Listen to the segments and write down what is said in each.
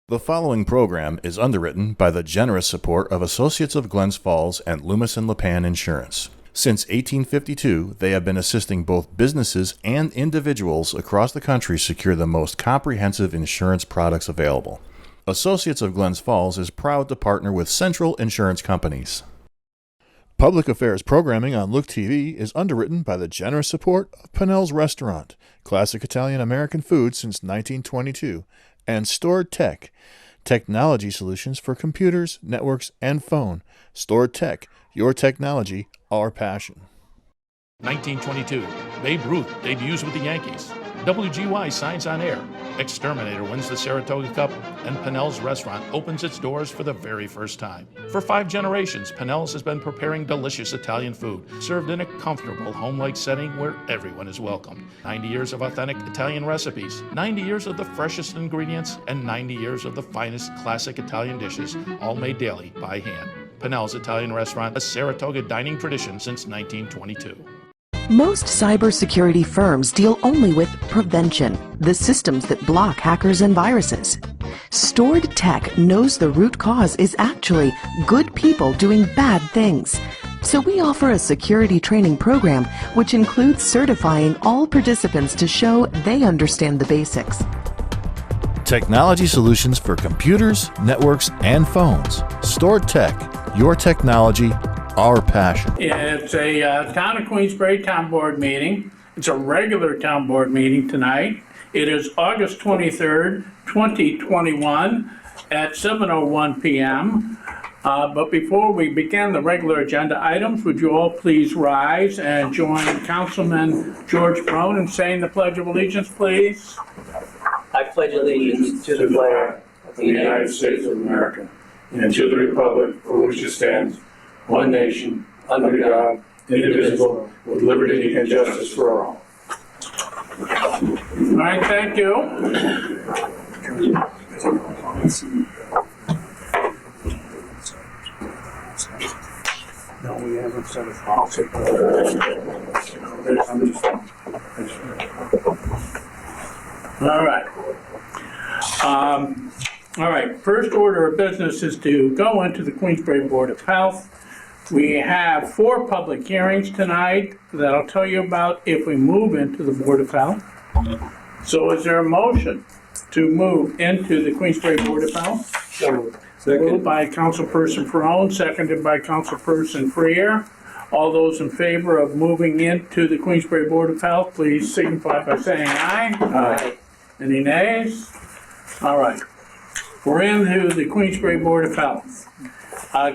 The following program is underwritten by the generous support of Associates of Glens Falls and Loomis and Lipan Insurance. Since 1852, they have been assisting both businesses and individuals across the country secure the most comprehensive insurance products available. Associates of Glens Falls is proud to partner with Central Insurance Companies. Public affairs programming on Look TV is underwritten by the generous support of Pinnell's Restaurant, classic Italian American food since 1922, and Stored Tech, technology solutions for computers, networks, and phone. Stored Tech, your technology, our passion. 1922, Babe Ruth debuts with the Yankees. WGY signs on air. Exterminator wins the Saratoga Cup, and Pinnell's Restaurant opens its doors for the very first time. For 5 generations, Pinnell's has been preparing delicious Italian food, served in a comfortable, home-like setting where everyone is welcomed. 90 years of authentic Italian recipes, 90 years of the freshest ingredients, and 90 years of the finest classic Italian dishes, all made daily by hand. Pinnell's Italian Restaurant, a Saratoga dining tradition since 1922. Most cybersecurity firms deal only with prevention, the systems that block hackers and viruses. Stored Tech knows the root cause is actually good people doing bad things. So we offer a security training program which includes certifying all participants to show they understand the basics. Technology solutions for computers, networks, and phones. Stored Tech, your technology, our passion. It's a Town of Queensbury Town Board meeting. It's a regular Town Board meeting tonight. It is August 23rd, 2021 at 7:01 p.m. But before we begin the regular agenda items, would you all please rise and join Councilman George Brown in saying the Pledge of Allegiance, please? I pledge allegiance to the flag of the United States of America and to the republic for which it stands, one nation, under God, indivisible, with liberty and justice for all. All right, thank you. No, we haven't said a policy. All right. All right, first order of business is to go into the Queensbury Board of Health. We have 4 public hearings tonight that I'll tell you about if we move into the Board of Health. So is there a motion to move into the Queensbury Board of Health? Moved by Councilperson Ferone, seconded by Councilperson Freer. All those in favor of moving into the Queensbury Board of Health, please signify by saying aye. Aye. Any nays? All right. We're into the Queensbury Board of Health.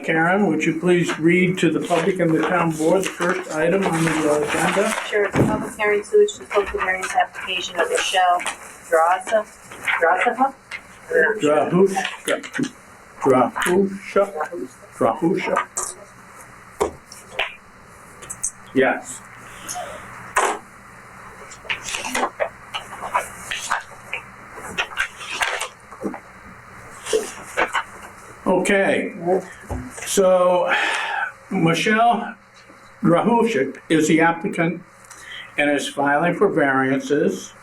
Karen, would you please read to the public and the town board the first item on the agenda? Sure, it's a public hearing sewage disposal variance application of Michelle Drahusha. Yes. Okay, so Michelle Drahusha is the applicant and is filing for variances.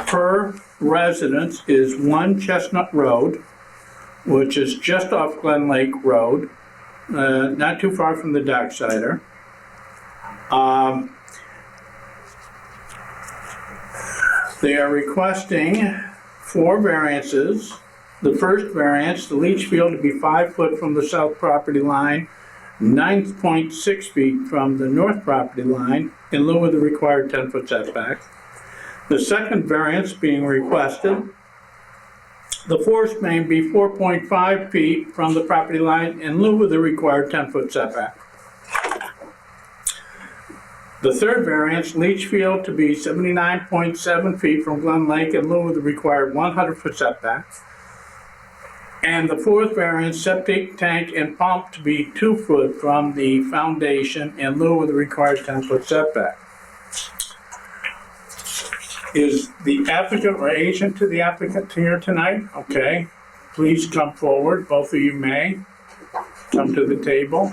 Her residence is 1 Chestnut Road, which is just off Glen Lake Road, not too far from the Docksider. They are requesting 4 variances. The first variance, the leach field to be 5 foot from the south property line, 9.6 feet from the north property line, in lieu of the required 10-foot setback. The second variance being requested, the force main be 4.5 feet from the property line, in lieu of the required 10-foot setback. The third variance, leach field to be 79.7 feet from Glen Lake, in lieu of the required 100-foot setback. And the fourth variance, septic tank and pump to be 2 foot from the foundation, in lieu of the required 10-foot setback. Is the applicant or agent to the applicant here tonight? Okay, please come forward. Both of you may come to the table,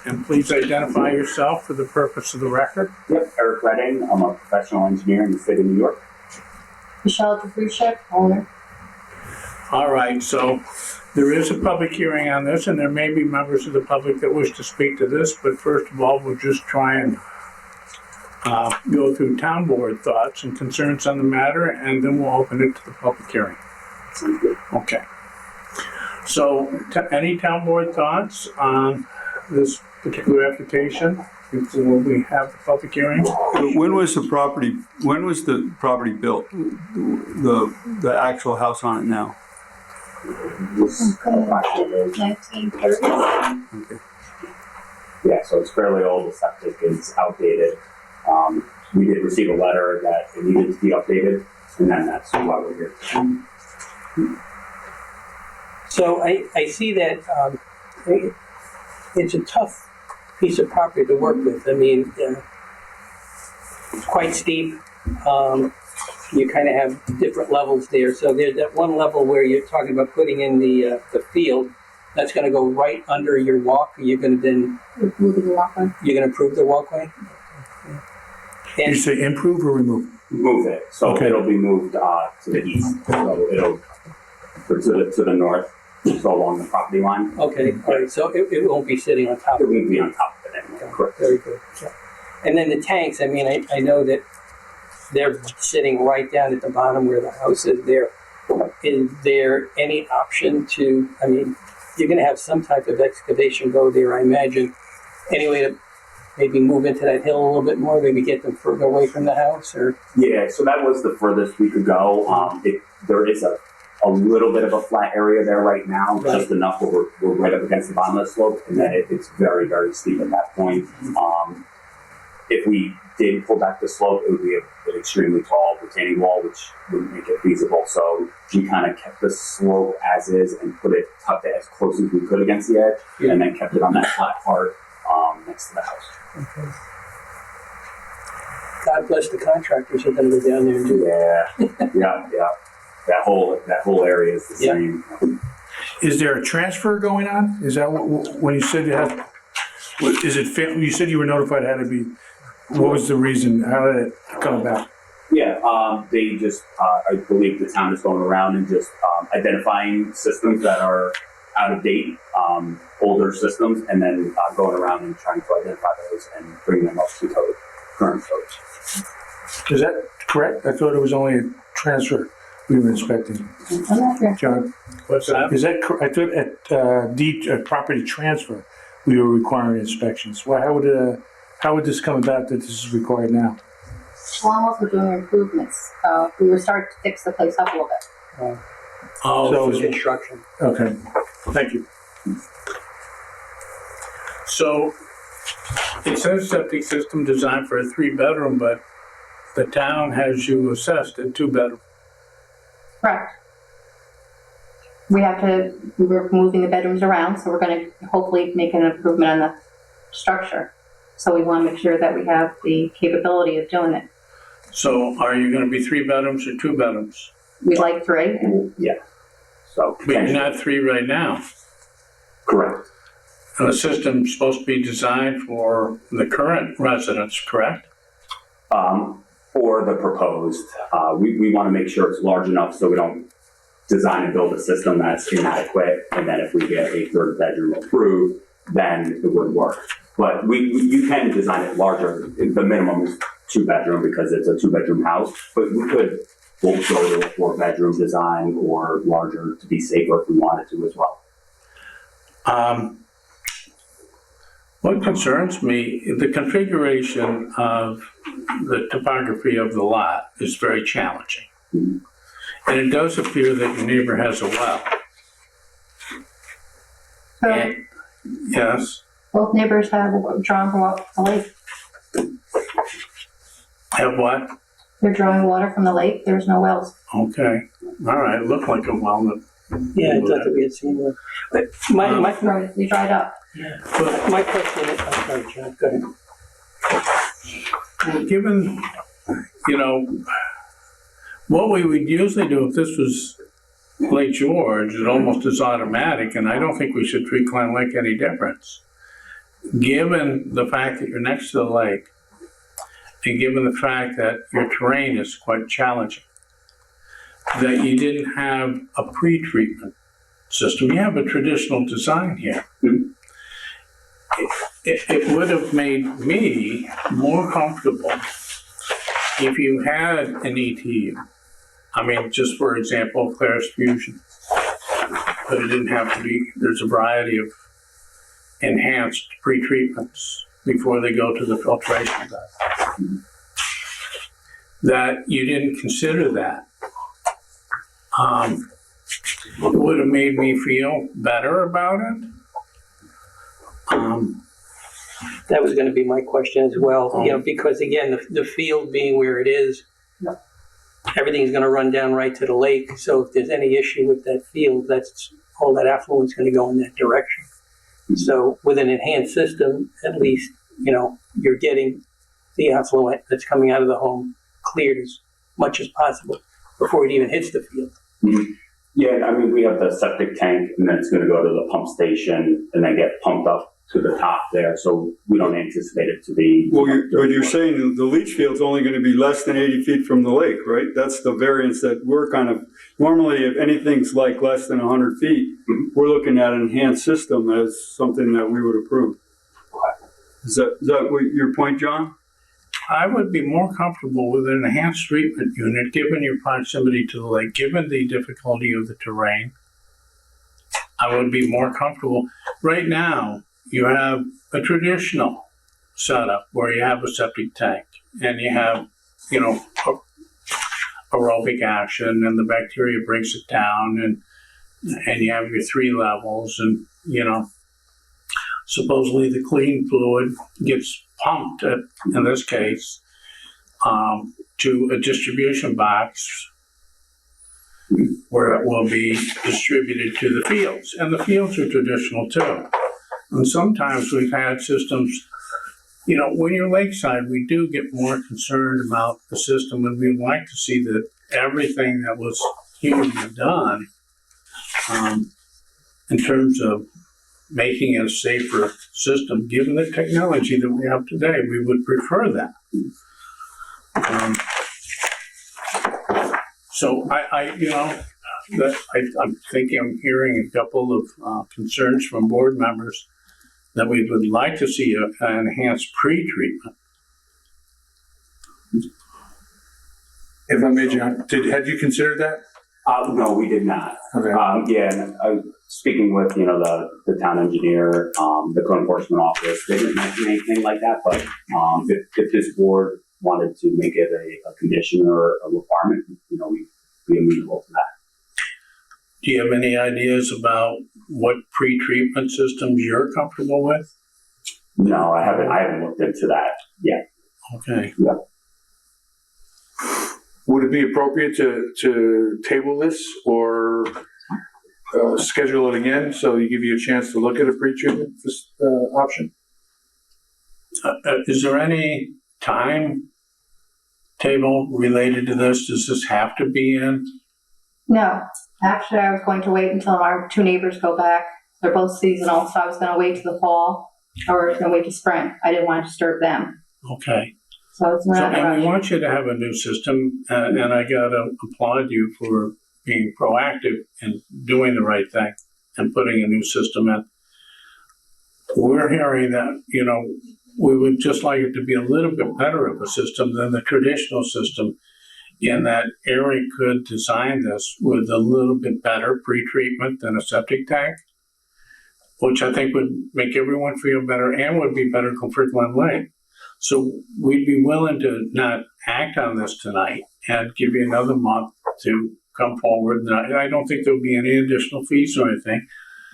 and please identify yourself for the purpose of the record. Yep, Eric Redding. I'm a professional engineer in the state of New York. Michelle DeFrushek, owner. All right, so there is a public hearing on this, and there may be members of the public that wish to speak to this, but first of all, we'll just try and go through town board thoughts and concerns on the matter, and then we'll open it to the public hearing. Okay. So, any town board thoughts on this particular application before we have the public hearing? When was the property built? The actual house on it now? 1930. Okay. Yeah, so it's fairly old, the septic is outdated. We did receive a letter that it needed to be updated, and then that's why we're here. So I see that it's a tough piece of property to work with. I mean, it's quite steep. You kind of have different levels there. So there's that one level where you're talking about putting in the field. That's going to go right under your walk. You're going to then Moving the walkway. you're going to improve the walkway. You And say improve or remove? Move it, so Okay. it'll be moved to the east, so it'll, or to the north, so along the property line. okay, all right. So it won't be sitting on top It of won't be it. on top of it anymore, correct? Very good. Yeah. And then the tanks. I mean, I know that they're sitting right down at the bottom where the house is there. Is there any option to, I mean, you're going to have some type of excavation go there, I imagine. Any way to maybe move into that hill a little bit more, maybe get them further away from the house, or? Yeah, so that was the furthest we could go. There is a little bit of a flat area there right now, Right. just enough where we're right up against the bottom of the slope, and then it's very, very steep at that point. If we did pull back the slope, it would be an extremely tall retaining wall, which wouldn't make it feasible. So we kind of kept the slope as is and tucked it as close as we could against the edge, Yeah. and then kept it on that flat part next to the house. Okay. God bless the contractors who are going to go down there and do that. Yeah. That whole area is the Yeah. same. Is there a transfer going on? Is that when you said you had, you said you were notified it had to be, what was the reason? How did it come about? Yeah, they just, I believe the town is going around and just identifying systems that are out of date, older systems, and then going around and trying to identify those and bring them up to code, current code. Is that correct? I thought it was only a transfer we were inspecting. I'm not sure. John, What's that? is that correct? I thought at property transfer, we were requiring inspections. Well, how would this come about that this is required now? Well, I'm also doing improvements. We were starting to fix the place up a little bit. So it was- Construction. Okay, thank you. So, it says septic system designed for a 3-bedroom, but the town has you assessed at 2-bedroom. Correct. We're moving the bedrooms around, so we're going to hopefully make an improvement on the structure. So we want to make sure that we have the capability of doing it. So, are you gonna be 3 bedrooms or 2 bedrooms? We'd like 3. Yeah, so. But you're not 3 right now. Correct. And the system's supposed to be designed for the current residents, correct? Or the proposed, we want to make sure it's large enough so we don't design and build a system that's inadequate, and then if we get a 3rd bedroom approved, then it wouldn't work. But you can design it larger. The minimum is 2-bedroom because it's a 2-bedroom house, but we'll go to a 4-bedroom design or larger to be safer if we wanted to as well. What concerns me, the configuration of the topography of the lot is very challenging. And it does appear that your neighbor has a well. So And- Yes, both neighbors have drawn water from the lake. have what? They're drawing water from the lake. There's no wells. Okay, all right, looked like a well, but Yeah, I thought that we had seen one. But my They dried up. my question is, I'm sorry, John, go ahead. well, given, what we would usually do if this was Lake George, it almost is automatic, and I don't think we should treat Glen Lake any difference. Given the fact that you're next to the lake, and given the fact that your terrain is quite challenging, that you didn't have a pre-treatment system. You have a traditional design here. It would have made me more comfortable if you had an ETU. I mean, just for example, Claris Fusion. But it didn't have to be. There's a variety of enhanced pre-treatments before they go to the filtration bath. That you didn't consider that. It would have made me feel better about it. That was going to be my question as well, because again, the field being where it is, everything's going to run down right to the lake. So if there's any issue with that field, that's all that affluent's going to go in that direction. So with an enhanced system, at least, you're getting the affluent that's coming out of the home cleared as much as possible before it even hits the field. Mm-hmm. Yeah, I mean, we have the septic tank, and then it's going to go to the pump station and then get pumped up to the top there. So we don't anticipate it to be. Well, but you're saying the leach field's only going to be less than 80 feet from the lake, right? That's the variance that we're kind of, normally if anything's like less than 100 feet, we're looking at an enhanced system as something that we would approve. Is that what your point, John? I would be more comfortable with an enhanced treatment unit, given your proximity to the lake, given the difficulty of the terrain. I would be more comfortable. Right now, you have a traditional setup where you have a septic tank and you have, aerobic action and the bacteria breaks it down and you have your 3 levels and, supposedly the clean fluid gets pumped, in this case, to a distribution box where it will be distributed to the fields. And the fields are traditional too. And sometimes we've had systems, when you're lakeside, we do get more concerned about the system and we'd like to see that everything that was humanly done in terms of making it a safer system, given the technology that we have today, we would prefer that. I'm thinking I'm hearing a couple of concerns from board members that we would like to see an enhanced pre-treatment. If I may, John, had you considered that? No, we did not. Okay. Speaking with, the town engineer, the code enforcement office, they didn't mention anything like that, but if this board wanted to make it a condition or a requirement, we'd be amenable to that. Do you have any ideas about what pre-treatment systems you're comfortable with? No, I haven't looked into that yet. Okay. Yeah. Would it be appropriate to table this or schedule it again so you give you a chance to look at a pre-treatment option? Is there any time table related to this? Does this have to be in? No, actually, I was going to wait until our 2 neighbors go back. They're both seasonal, so I was going to wait to the fall, or I was going to wait to spring. I didn't want to disturb them. Okay. So it's not and we want you to have a new system, and I got to applaud you for being proactive and doing the right thing and putting a new system in. We're hearing that, we would just like it to be a little bit better of a system than the traditional system, in that Eric could design this with a little bit better pre-treatment than a septic tank, which I think would make everyone feel better and would be better for Glen Lake. So we'd be willing to not act on this tonight and give you another month to come forward. And I don't think there'll be any additional fees or anything.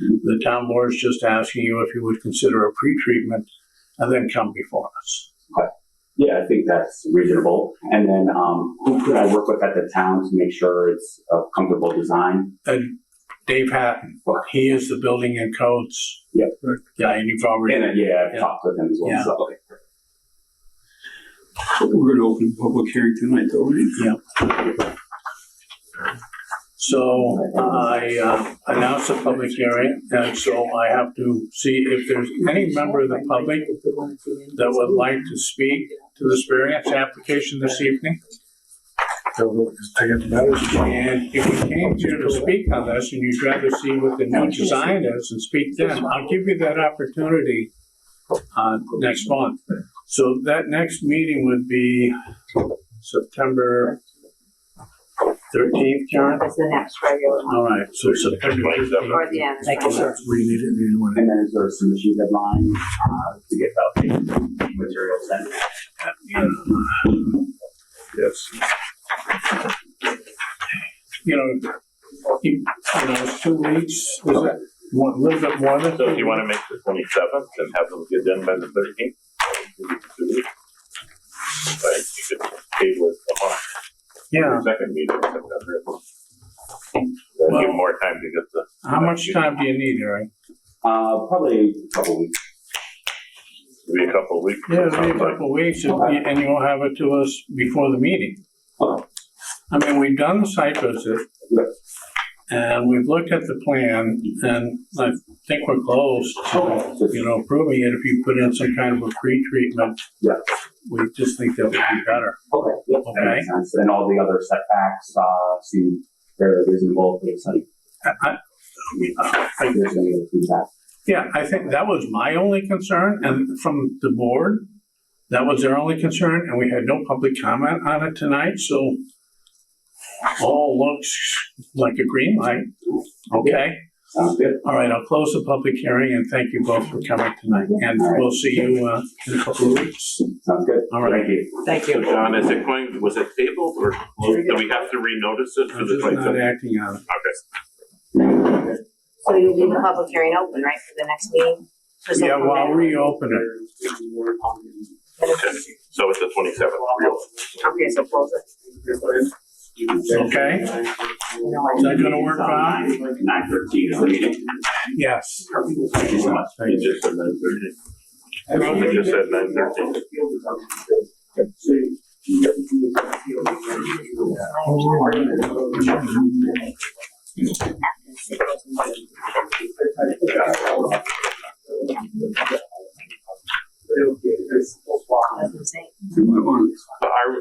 The town board is just asking you if you would consider a pre-treatment and then come before us. Okay. Yeah, I think that's reasonable. And then who could I work with at the town to make sure it's a comfortable design? Dave Hatton. He is the building and codes. Yep. Yeah, and you've already. I've talked with him as well. Yeah. So, okay. We're going to open public hearing tonight, though, right? Yeah. So I announced a public hearing, and so I have to see if there's any member of the public that would like to speak to this variance application this evening. And if you came here to speak on this and you'd rather see what the new design is and speak then, I'll give you that opportunity next month. So that next meeting would be September 13th, Karen? That's the next regular one. All right, so September 13th. Or the end. Thank you, sir. And then is there a submission deadline to get the material sent? Yes. It's 2 weeks, is it? A little bit more than. So if you want to make the 27th and have them get done by the 13th, right, you could table it a month. Yeah. Second meeting in September. That'll give more time to get the. How much time do you need, Eric? Probably a couple weeks. Maybe a couple of weeks. Yeah, it'll be a couple of weeks, and you'll have it to us before the meeting. Okay. I mean, we've done the site visit, and we've looked at the plan, and I think we're close to, approving it if you put in some kind of a pre-treatment. Yeah. We just think that would be better. Okay. Yep. Okay. That makes sense. And all the other setbacks seem fairly reasonable for the site. I If there's any other feedback. Yeah, I think that was my only concern, and from the board, that was their only concern, and we had no public comment on it tonight, so all looks like a green light. Okay? Sounds good. All right, I'll close the public hearing, and thank you both for coming tonight, and we'll see you in a couple of weeks. Sounds good. All right. Thank you. Thank So you. John, was it tabled or closed? Do we have to renotice it for I'm the just not 27th? acting on it. Okay. So you leave the public hearing open, right, for the next meeting? Yeah, well, I'll reopen it. Okay. So it's the 27th. Okay, so close it. Okay? Is that gonna work, Bob? 9:13 is the meeting. Yes. Thank you so much. You just said 9:13. You just said 9:13.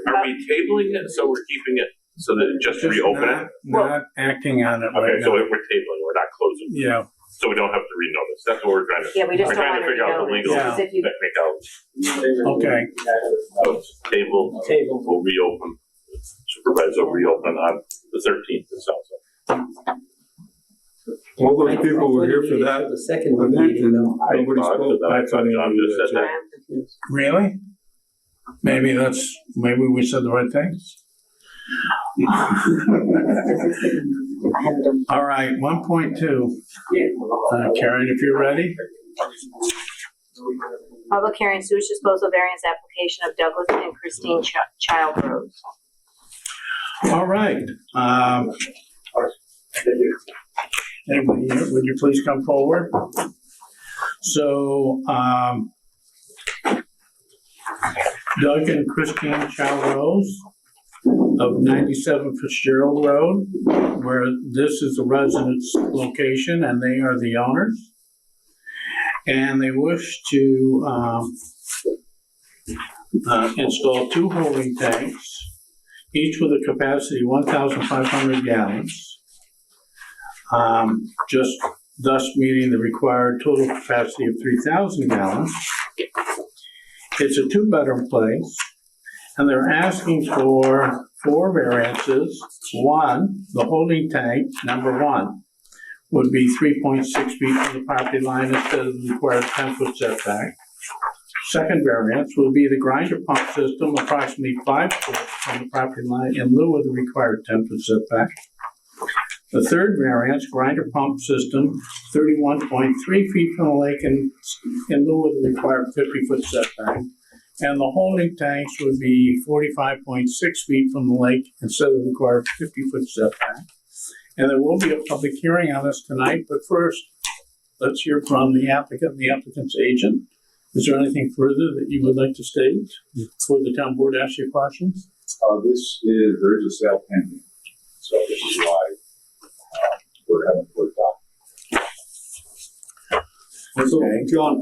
Are we tabling it so we're keeping it so that it just reopen it? Not acting on it right Okay, so now. we're tabling, we're not closing. Yeah. So we don't have to renotice. That's what we're trying to. Yeah, we just We're don't trying want to figure out the to legal Yeah. if you, technicalities. Okay. So it's table. We'll reopen. Supervisor will reopen on the 13th. It sounds like. All those people were here for that The second event meeting, and though. nobody spoke. I thought John just said that. Really? Maybe we said the right things. All right, 1.2. Karen, if you're ready. public hearing sewage disposal variance application of Douglas and Christine Child Road. All right. Anybody here, would you please come forward? So, Doug and Christine Child Rose of 97 Fitzgerald Road, where this is the residence location and they are the owners. And they wish to install 2 holding tanks, each with a capacity of 1,500 gallons. Just thus meeting the required total capacity of 3,000 gallons. It's a 2-bedroom place, and they're asking for 4 variances. One, the holding tank, number 1, would be 3.6 feet from the property line instead of the required 10-foot setback. Second variance would be the grinder pump system, approximately 5 foot from the property line in lieu of the required 10-foot setback. The third variance, grinder pump system, 31.3 feet from the lake in lieu of the required 50-foot setback. And the holding tanks would be 45.6 feet from the lake instead of the required 50-foot setback. And there will be a public hearing on this tonight, but first, let's hear from the applicant and the applicant's agent. Is there anything further that you would like to state before the town board asks you questions? There is a sale pending, so this is why we're having to work on. So, John,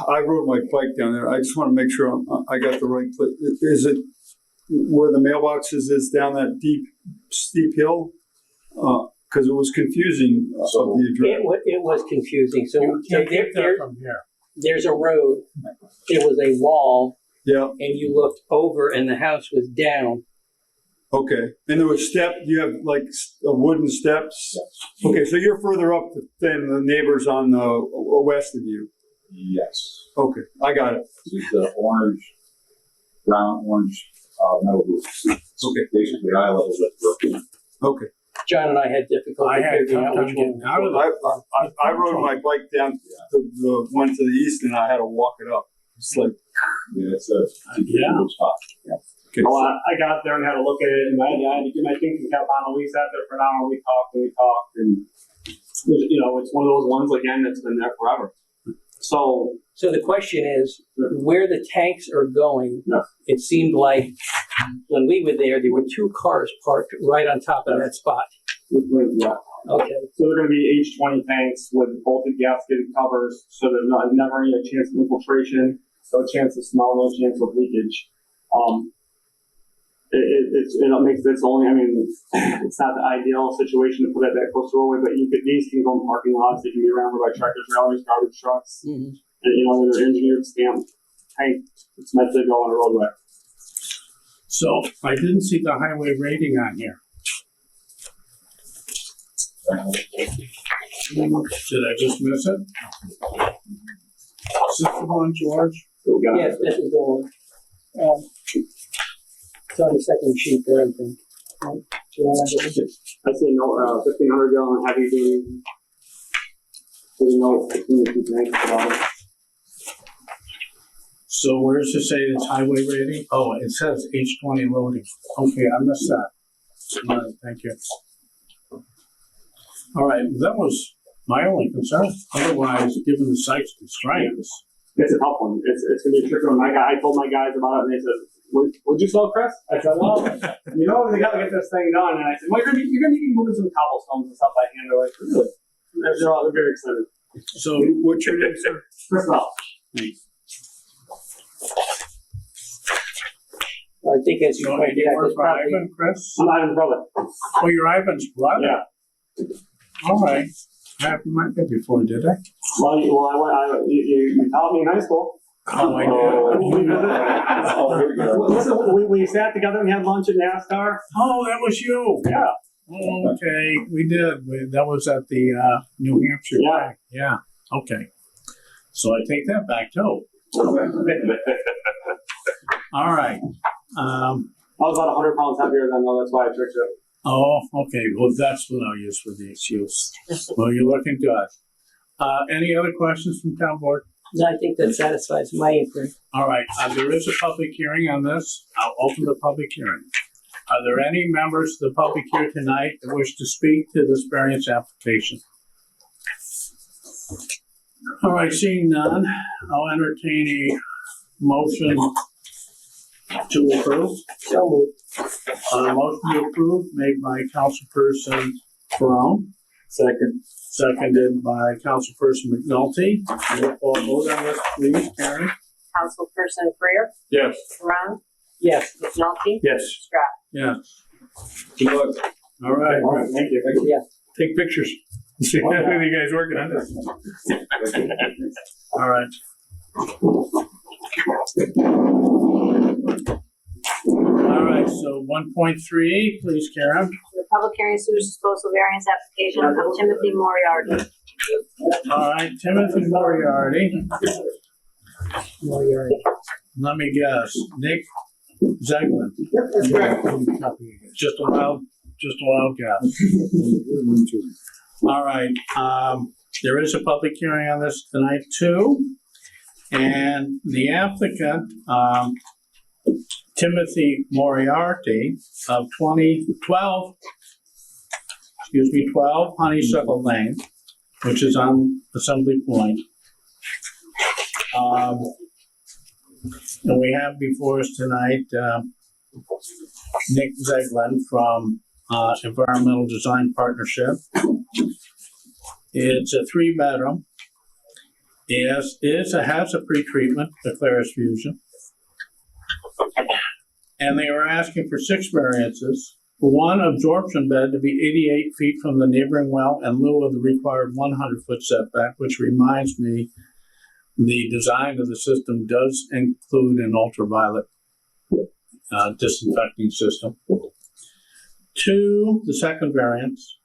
I rode my bike down there. I just want to make sure I got the right place. Is it where the mailboxes is down that steep hill? Because it was confusing of the address. It was confusing, so You can't get that from here. there's a road, it was a wall, Yeah, and you looked over and the house was down. okay. And there was you have like wooden steps? Okay, so you're further up than the neighbors on the west of you? Yes. Okay, I got it. This is the brown orange metal roof. Okay, basically eye level that. Okay. John and I had difficulty figuring out which one. Out of I rode my bike down the one to the east and I had to walk it up. It's like, Yeah, it's a spot. okay. Well, I got there and had a look at it, and I had to get my thinking cap on. We sat there for an hour, we talked, and it's one of those ones, again, that's been there forever. So the question is, where the tanks are going, it seemed like when we were there were two cars parked right on top of that spot. Yeah. Okay. So they're going to be H20 tanks with bolted gasketed covers, so there's never any chance of infiltration, no chance of smell, no chance of leakage. It makes this only, it's not the ideal situation to put it that close to the roadway, but these can go in parking lots, they can be around by tractor trailers, garbage trucks. Mm-hmm. And, they're engineered stamped tank. It's meant to go on a roadway. So I didn't see the highway rating on here. Did I just miss it? Is this the one, George? Yes, this is the one. It's on the second sheet there, I think. I say no, 1,500 gallon heavy duty. There's no 15 tanks. So where does it say it's highway rating? Oh, it says H20 loading. Okay, I missed that. All right, thank you. All right, that was my only concern. Otherwise, given the site's constraints. It's a tough one. It's going to be a tricky one. I told my guys about it, and they said, would you sell, Chris? I said, well, they got to get this thing done. And I said, well, you're going to be moving some cobblestones and stuff by hand. They're like, really? They're very excited. So what's your name, sir? Chris Bell. I think as you pointed out, it's probably... Ivan, Chris? I'm Ivan's brother. Oh, you're Ivan's brother? Yeah. All right. I haven't met you before, did I? Well, you taught me in high school. Oh, I did. Listen, we sat together and had lunch at NASCAR. Oh, that was you. Yeah. Oh, okay, we did. That was at the New Hampshire. Yeah. Yeah. Okay. So I take that back too. All right. I was about 100 pounds heavier than though. That's why I tricked you. Oh, okay. Well, that's what I'll use for the excuse. Well, you're looking good. Any other questions from town board? No, I think that satisfies my inquiry. All right. There is a public hearing on this. I'll open the public hearing. Are there any members of the public here tonight that wish to speak to this variance application? All right. Seeing none, I'll entertain a motion to approve. So moved. Motion to approve made by Councilperson Brown. Seconded by Councilperson McNulty. Roll call vote on this, please, Karen. Councilperson Freer, Yes. Brown, Yes. McNulty, Yes. Strack. Yes. Good luck. All right. All right, thank you. Yeah. Take pictures. See how you guys working on this. All right. All right, so 1.3, please, Karen. The public hearing sewage disposal variance application of Timothy Moriarty. All right, Timothy Moriarty. Let me guess, Nick Zeglin. That's correct. Just a wild guess. All right, there is a public hearing on this tonight too. And the applicant, Timothy Moriarty of 12 Honeysuckle Lane, which is on Assembly Point. And we have before us tonight Nick Zeglin from Environmental Design Partnership. It's a 3-bedroom. It has a pretreatment, the Claris Fusion. And they were asking for 6 variances. One, absorption bed to be 88 feet from the neighboring well in lieu of the required 100-foot setback, which reminds me, the design of the system does include an ultraviolet disinfecting system. 2, the second variance,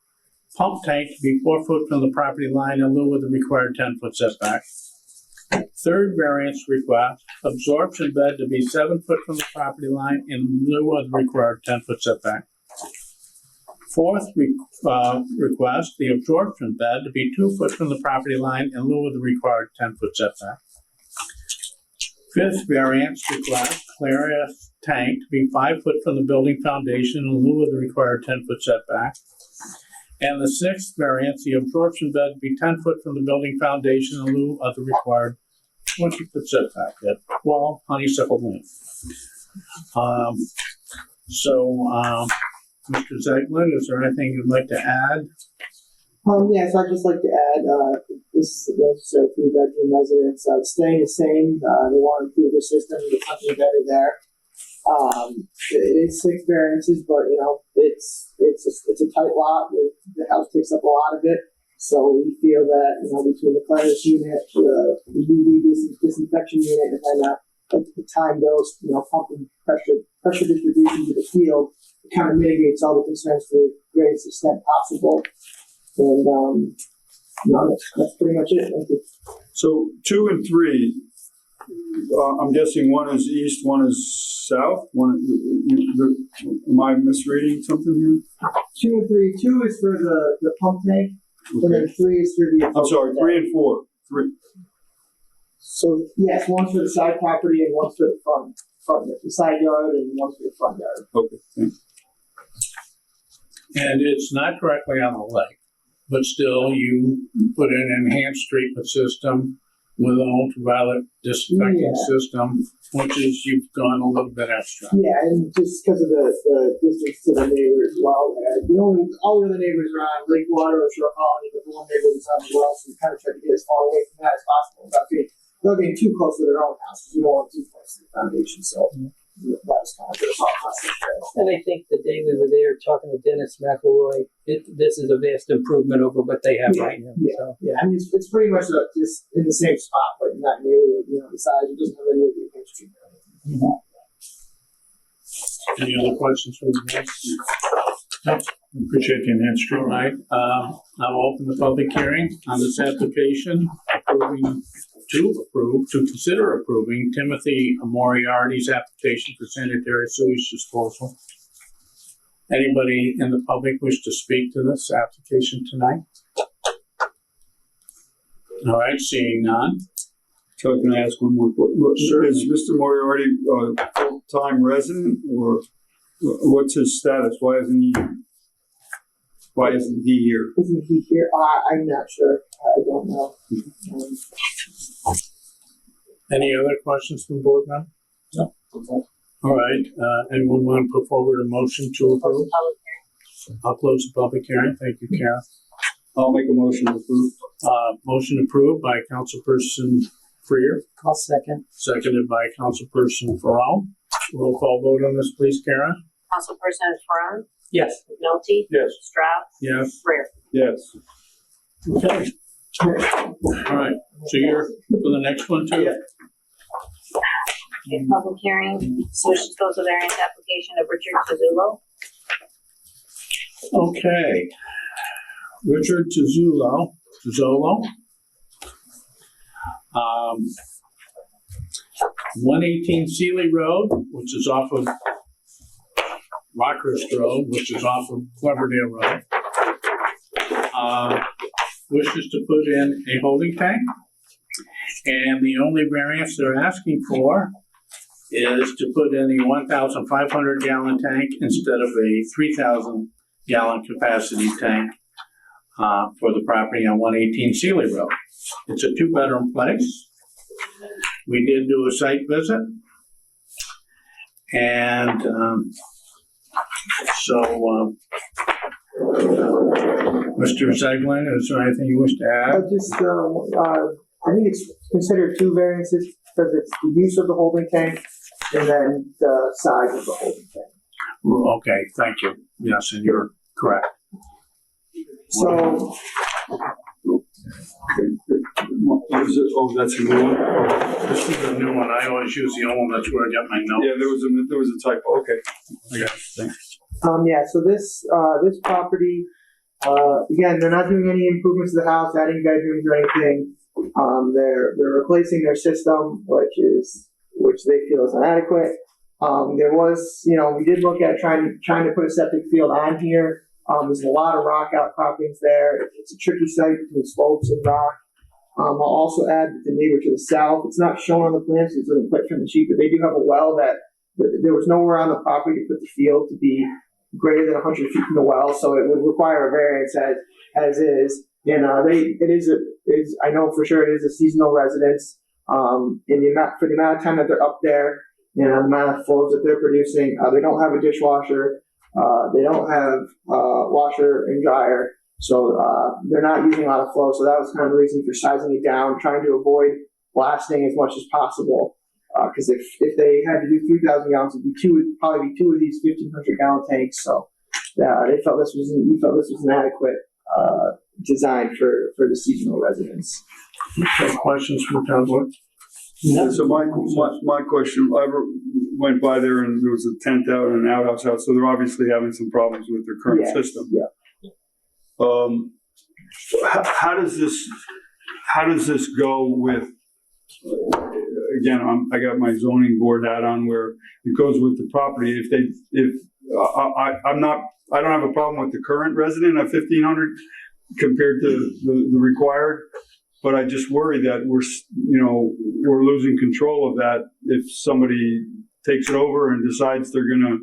pump tank to be 4 foot from the property line in lieu of the required 10-foot setback. Third variance request, absorption bed to be 7 foot from the property line in lieu of the required 10-foot setback. Fourth request, the absorption bed to be 2 foot from the property line in lieu of the required 10-foot setback. Fifth variance request, Clarius tank to be 5 foot from the building foundation in lieu of the required 10-foot setback. And the sixth variance, the absorption bed to be 10 foot from the building foundation in lieu of the required 20-foot setback at 12 Honeysuckle Lane. Mr. Zeglin, is there anything you'd like to add? Yes, I'd just like to add, this is a 3-bedroom residence, it's staying the same, they want to improve the system, get something better there. It is 6 variances, but it's a tight lot, the house takes up a lot of it, so we feel that, between the Clarius unit, the UV disinfection unit, and then the time dose, pumping pressure distribution to the field, it kind of mitigates all the concerns to the greatest extent possible. And that's pretty much it. Thank you. So 2 and 3, I'm guessing one is east, one is south. Am I misreading something here? 2 and 3. 2 is for the pump tank, and then 3 is for the. I'm sorry, 3 and 4. 3. So yes, one's for the side property and one's for the front the side yard, and one's for the front yard. Okay, thanks. And it's not directly on the lake, but still you put in an enhanced treatment system with an ultraviolet disinfecting system, which is you've gone a little bit extra. Yeah, and just because of the distance to the neighbors, all the other neighbors are on Lake Water or Shore Colony, but the one neighbor was on the well, so we kind of tried to get as far away from that as possible without getting too close to their own house, because you don't want too close to the foundation. So that was kind of the thought process there. And I think the day we were there talking to Dennis McElroy, this is a vast improvement over what they have right now. Yeah. I mean, it's pretty much just in the same spot, but not nearly, the size. It doesn't have any of the enhanced treatment or anything. Any other questions from the board? Appreciate the enhanced treatment. Right. I'll open the public hearing on this application to consider approving Timothy Moriarty's application for sanitary sewage disposal. Anybody in the public wish to speak to this application tonight? All right, seeing none. So can I ask one more question? Is Mr. Moriarty a full-time resident, or what's his status? Why isn't he here? Isn't he here? I'm not sure. I don't know. Any other questions from board members? No. All right. Anyone want to put forward a motion to approve? I'll close the public hearing. Thank you, Karen. I'll make a motion to approve. Motion approved by Councilperson Freer. I'll second. Seconded by Councilperson Farrell. Roll call vote on this, please, Karen. Councilperson Ferrand, Yes. McNulty, Yes. Strauss, Yes. Freer. Yes. Okay. All right. So you're for the next one too. Okay, public hearing, sewage disposal variance application of Richard Tuzzulo. Okay. Richard Tuzzulo. 118 Sealy Road, which is off of Rockhurst Road, which is off of Cleverdale Road, wishes to put in a holding tank. And the only variance they're asking for is to put in a 1,500 gallon tank instead of a 3,000 gallon capacity tank for the property on 118 Sealy Road. It's a 2-bedroom place. We did do a site visit. And Mr. Zeglin, is there anything you wish to add? I think it's considered 2 variances because it's the use of the holding tank and then the size of the holding tank. Okay, thank you. Yes, and you're correct. So, What is it? Oh, that's a new one? This is the new one. I always use the old one. That's where I get my notes. Yeah, there was a typo. Okay. Okay, thanks. yeah, so this property, again, they're not doing any improvements to the house, adding bedrooms or anything. They're replacing their system, which they feel is inadequate. There was, we did look at trying to put a septic field on here. There's a lot of rock outcroppings there. It's a tricky site between slopes and rock. I'll also add that the neighbor to the south, it's not shown on the plans, it's looking quite from the sheet, but they do have a well that there was nowhere on the property to put the field to be greater than 100 feet from the well, so it would require a variance as is. And I know for sure it is a seasonal residence. For the amount of time that they're up there, the amount of flows that they're producing, they don't have a dishwasher, they don't have washer and dryer, so they're not using a lot of flow. So that was kind of the reason for sizing it down, trying to avoid blasting as much as possible. Because if they had to do 3,000 gallons, it'd probably be two of these 1,500 gallon tanks. So we felt this was an adequate design for the seasonal residents. Okay, questions from the public? Yeah, so my question, I went by there and there was a tent out and an outhouse out, so they're obviously having some problems with their current system. Yeah. How does this go with? Again, I got my zoning board hat on where it goes with the property. I don't have a problem with the current resident of 1,500 compared to the required, but I just worry that we're losing control of that if somebody takes it over and decides they're going to,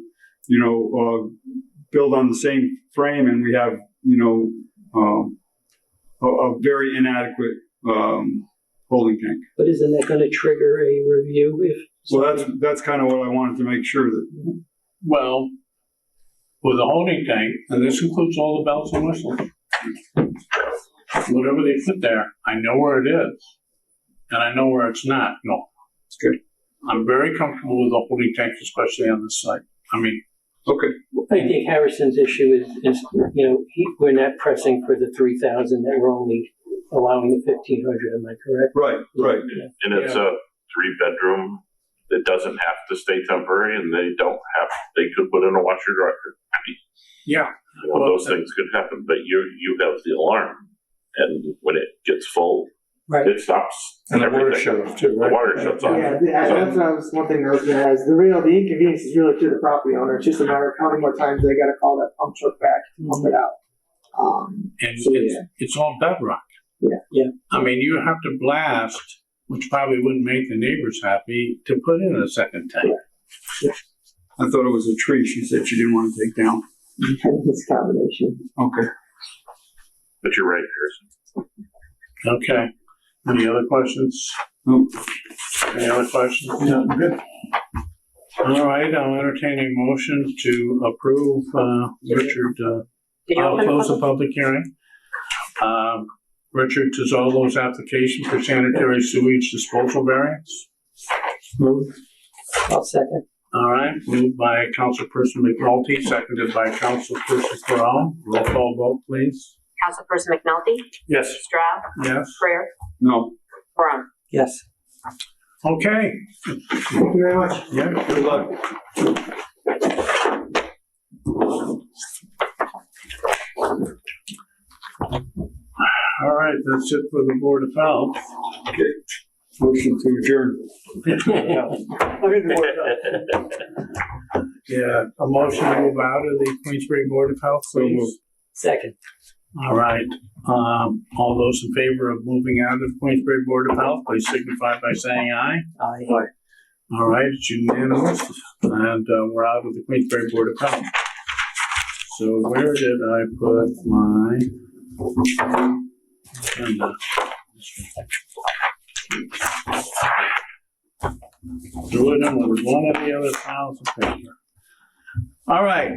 build on the same frame, and we have, a very inadequate holding tank. But isn't that going to trigger a review if? Well, that's kind of what I wanted to make sure that. Well, with a holding tank, and this includes all the bells and whistles, whatever they put there, I know where it is, and I know where it's not. No, it's good. I'm very comfortable with the holding tank, especially on this site. Okay. I think Harrison's issue is we're not pressing for the 3,000, that we're only allowing the 1,500. Am I correct? Right. And it's a 3-bedroom. It doesn't have to stay temporary, and they could put in a washer dryer. Those things could happen, but you have the alarm, and when it gets full, it stops. And the water shuts off too, right? The water shuts off. Yeah, that's one thing I was going to ask. The inconvenience is really to the property owner. It's just a matter of how many more times they got to call that pump truck back to pump it out. It's all bedrock. Yeah. You have to blast, which probably wouldn't make the neighbors happy, to put in a second tank. Yeah. I thought it was a tree she said she didn't want to take down. It's a combination. Okay. But you're right, Harrison. Okay. Any other questions? Nope. Any other questions? No, good. All right, I'll entertain a motion to approve Richard. I'll close the public hearing. Richard Tizzolo's application for sanitary sewage disposal variance. Move. I'll second. All right, moved by Councilperson McNulty, seconded by Councilperson Corral. Roll call vote, please. Councilperson McNulty? Yes. Stroud? Yes. Freer? No. Brown? Yes. Okay. Thank you very much. Yeah, good luck. All right, that's it for the Board of Health. Okay. Motion to adjourn. Yeah, a motion to move out of the Queensbury Board of Health, please. Second. All right. All those in favor of moving out of the Queensbury Board of Health, please signify by saying aye. Aye. All right, it's unanimous, and we're out of the Queensbury Board of Health. So where did I put my agenda? Threw it in with one of the other files of paper. All right,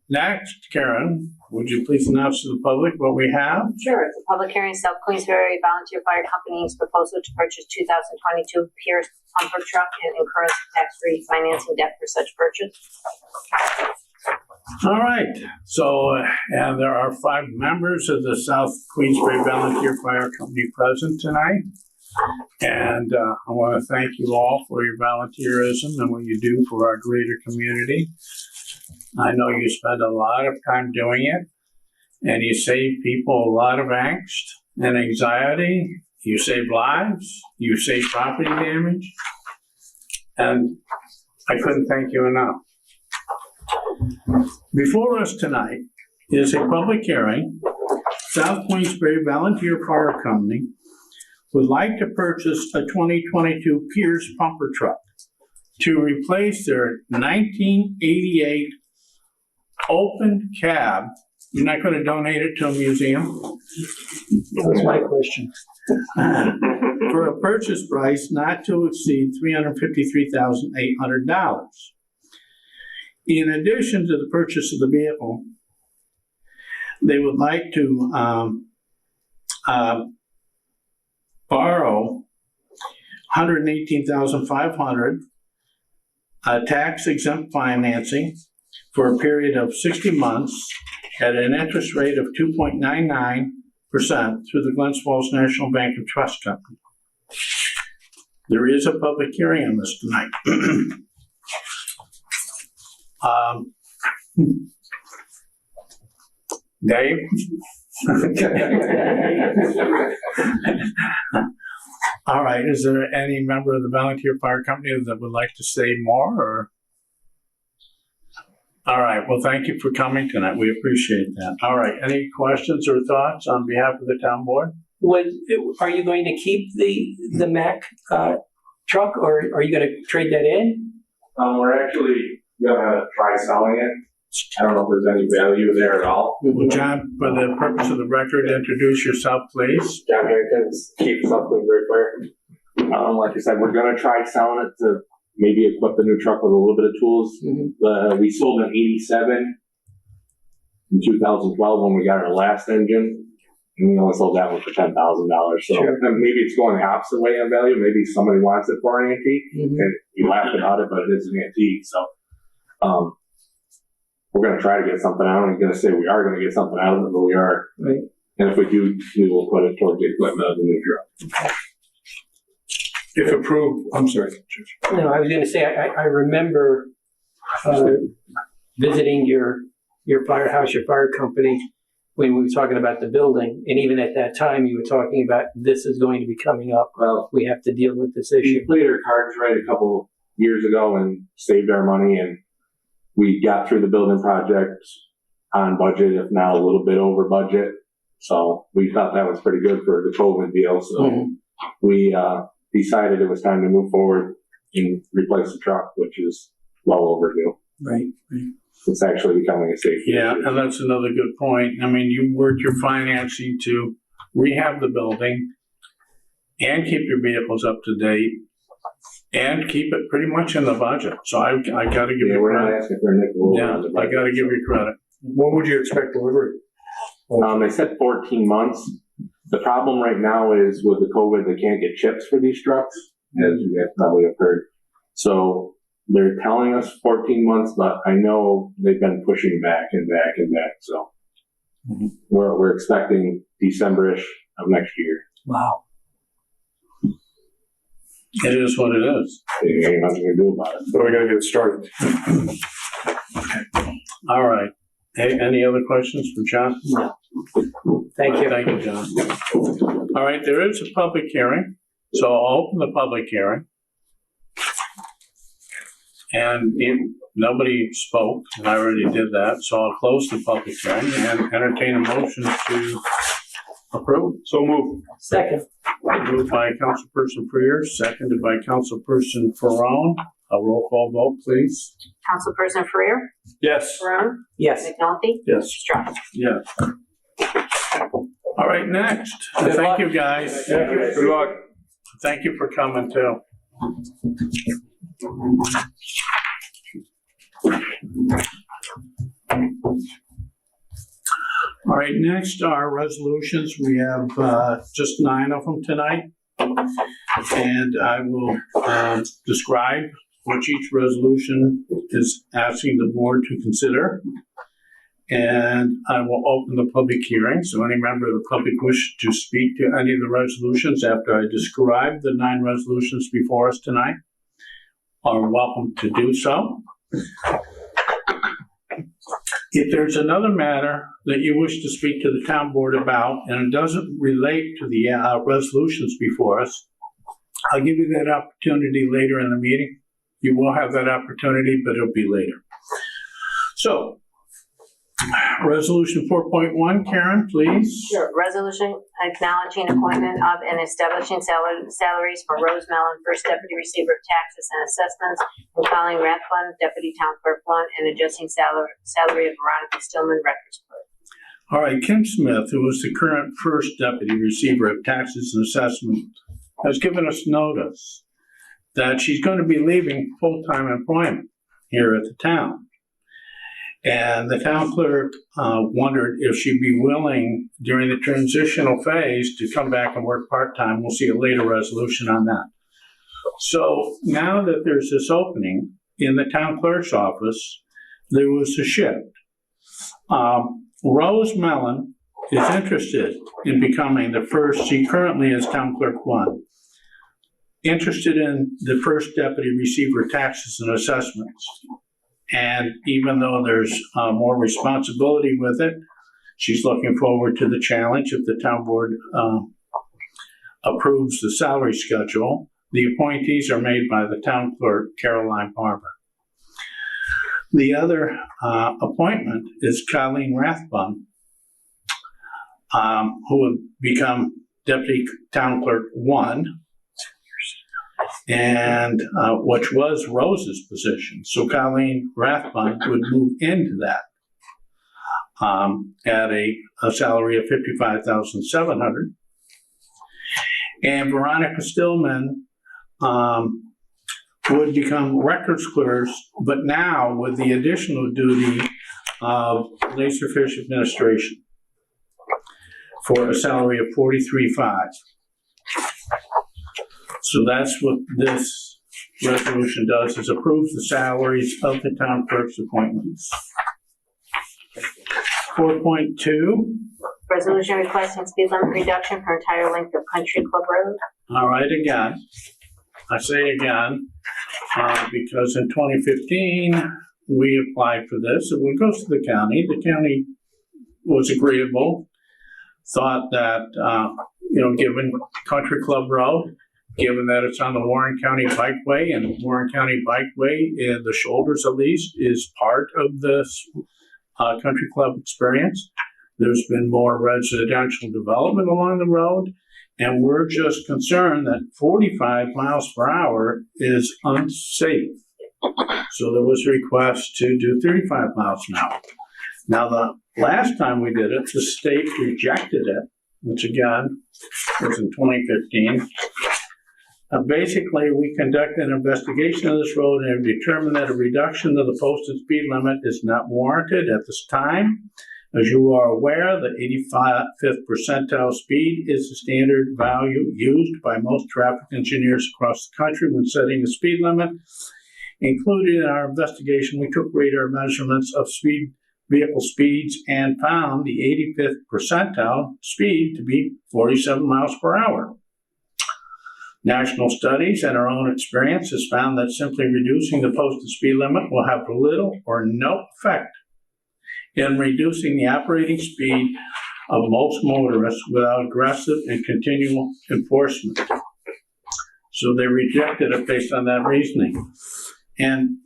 next, Karen, would you please announce to the public what we have? Sure. The public hearing, South Queensbury Volunteer Fire Company's proposal to purchase 2022 Pierce pumper truck and incurrence of tax-free financing debt for such purchase. All right, so, and there are 5 members of the South Queensbury Volunteer Fire Company present tonight. And I want to thank you all for your volunteerism and what you do for our greater community. I know you spend a lot of time doing it, and you save people a lot of angst and anxiety. You save lives, you save property damage, and I couldn't thank you enough. Before us tonight is a public hearing. South Queensbury Volunteer Fire Company would like to purchase a 2022 Pierce pumper truck to replace their 1988 open cab. You're not going to donate it to a museum? That was my question. For a purchase price not to exceed $353,800. In addition to the purchase of the vehicle, they would like to borrow $118,500 tax-exempt financing for a period of 60 months at an interest rate of 2.99% through the Glens Falls National Bank and Trust Company. There is a public hearing on this tonight. Dave? All right, is there any member of the Volunteer Fire Company that would like to say more, or? All right, well, thank you for coming tonight. We appreciate that. All right, any questions or thoughts on behalf of the town board? Are you going to keep the Mack truck, or are you going to trade that in? We're actually gonna try selling it. I don't know if there's any value there at all. Well, John, for the purpose of the record, introduce yourself, please. John Harrington's keep something very clear. Like I said, we're gonna try selling it to maybe equip the new truck with a little bit of tools. Mm-hmm. We sold an 87 in 2012 when we got our last engine, and we only sold that one for $10,000. So sure. Maybe it's going the opposite way on value. Maybe somebody wants it for an antique, mm-hmm. and you laugh about it, but it is an antique. So we're going to try to get something out. I'm going to say we are going to get something out of it, but we are. Right. And if we do, we will put it towards the equipment of the new truck. If approved, I'm sorry. No, I was going to say, I remember visiting your firehouse, your fire company, when we were talking about the building. And even at that time, you were talking about this is going to be coming up. Well, we have to deal with this issue. We played our cards right a couple years ago and saved our money, and we got through the building project on budget, if not a little bit over budget. So we thought that was pretty good for the COVID deal. So we decided it was time to move forward and replace the truck, which is well overdue. Right. It's actually becoming a safety issue. And that's another good point. I mean, you worked your financing to rehab the building and keep your vehicles up to date and keep it pretty much in the budget. So I got to give you we're credit. Not asking for a nickel. Yeah, I got to give you credit. When would you expect delivery? They said 14 months. The problem right now is with the COVID, they can't get chips for these trucks, as you guys probably have heard. So they're telling us 14 months, but I know they've been pushing back and back and back. So we're expecting December-ish of next year. Wow. It is what it is. There ain't nothing to do about it. So we got to get it started. All right. Hey, any other questions for John? No. Thank you. Thank you, John. All right, there is a public hearing, so I'll open the public hearing. And nobody spoke, and I already did that, so I'll close the public hearing and entertain a motion to approve. So moved. Second. Moved by Councilperson Freer, seconded by Councilperson Ferrone. A roll call vote, please. Councilperson Freer? Yes. Ferrone? Yes. McNulty? Yes. Strauss? Yes. All right, next. Thank you, guys. Yeah, good luck. Thank you for coming, too. All right, next are resolutions. We have just 9 of them tonight. And I will describe what each resolution is asking the board to consider. And I will open the public hearing, so any member of the public wish to speak to any of the resolutions after I describe the 9 resolutions before us tonight are welcome to do so. If there's another matter that you wish to speak to the town board about and it doesn't relate to the resolutions before us, I'll give you that opportunity later in the meeting. You will have that opportunity, but it'll be later. So, Resolution 4.1, Karen, please. Sure. Resolution acknowledging appointment of and establishing salaries for Rose Mellon, First Deputy Receiver of Taxes and Assessments, and Colleen Rathbun, Deputy Town Clerk 1, and adjusting salary of Veronica Stillman, Records Clerk. All right, Kim Smith, who is the current First Deputy Receiver of Taxes and Assessments, has given us notice that she's going to be leaving full-time employment here at the town. And the town clerk wondered if she'd be willing during the transitional phase to come back and work part-time. We'll see a later resolution on that. So now that there's this opening in the town clerk's office, there was a shift. Rose Mellon is interested in becoming the first, she currently is town clerk 1, interested in the First Deputy Receiver of Taxes and Assessments. And even though there's more responsibility with it, she's looking forward to the challenge if the town board approves the salary schedule. The appointees are made by the town clerk, Caroline Barber. The other appointment is Colleen Rathbun, who will become Deputy Town Clerk 1, and which was Rose's position. So Colleen Rathbun would move into that at a salary of $55,700. And Veronica Stillman would become records clerk, but now with the additional duty of laserfish administration for a salary of $43,500. So that's what this resolution does, is approves the salaries of the town clerk's appointments. 4.2. Resolution requesting speed limit reduction for entire length of Country Club Road. All right, again, I say again, because in 2015, we applied for this. So when it goes to the county was agreeable, thought that, given Country Club Road, given that it's on the Warren County Bikeway, and Warren County Bikeway, in the shoulders at least, is part of this country club experience. There's been more residential development along the road, and we're just concerned that 45 miles per hour is unsafe. So there was a request to do 35 miles an hour. Now, the last time we did it, the state rejected it, which again was in 2015. Basically, we conducted an investigation of this road and have determined that a reduction of the posted speed limit is not warranted at this time. As you are aware, the 85th percentile speed is the standard value used by most traffic engineers across the country when setting the speed limit. Included in our investigation, we took radar measurements of vehicle speeds and found the 85th percentile speed to be 47 miles per hour. National studies and our own experience has found that simply reducing the posted speed limit will have little or no effect in reducing the operating speed of most motorists without aggressive and continual enforcement. So they rejected it based on that reasoning. And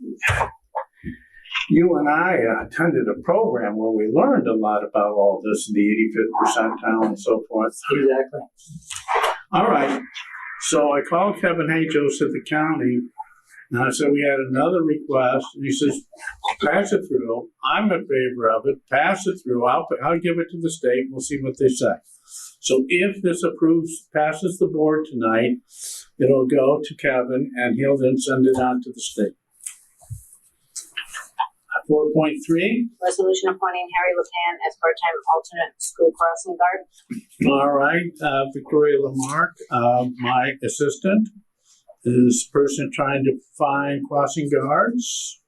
you and I attended a program where we learned a lot about all this, the 85th percentile and so forth. Exactly. All right. So I called Kevin Hajos at the county, and I said, we had another request. And he says, pass it through. I'm in favor of it. Pass it through. I'll give it to the state. We'll see what they say. So if this passes the board tonight, it'll go to Kevin, and he'll then send it on to the state. 4.3. Resolution appointing Harry LePan as part-time alternate school crossing guard. All right, Victoria Lamarck, my assistant, is the person trying to find crossing guards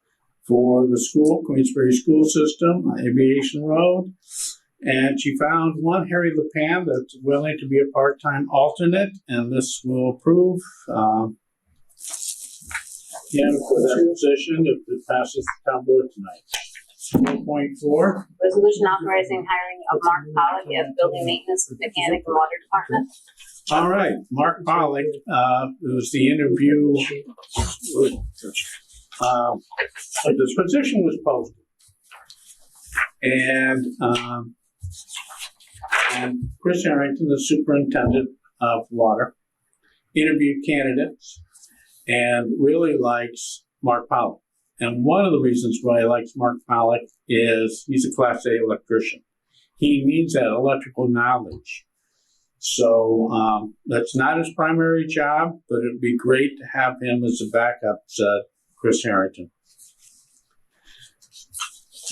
for the school, Queensbury school system, Aviation Road. And she found one, Harry LePan, that's willing to be a part-time alternate, and this will approve him for that position if it passes the town board tonight. 4.4. Resolution authorizing hiring of Mark Pollock as building maintenance mechanic and water department. All right, Mark Pollock, it was the interview. This position was posted. And Chris Harrington, the superintendent of water, interviewed candidates and really likes Mark Pollock. And one of the reasons why he likes Mark Pollock is he's a Class A electrician. He needs that electrical knowledge. So that's not his primary job, but it'd be great to have him as a backup, said Chris Harrington.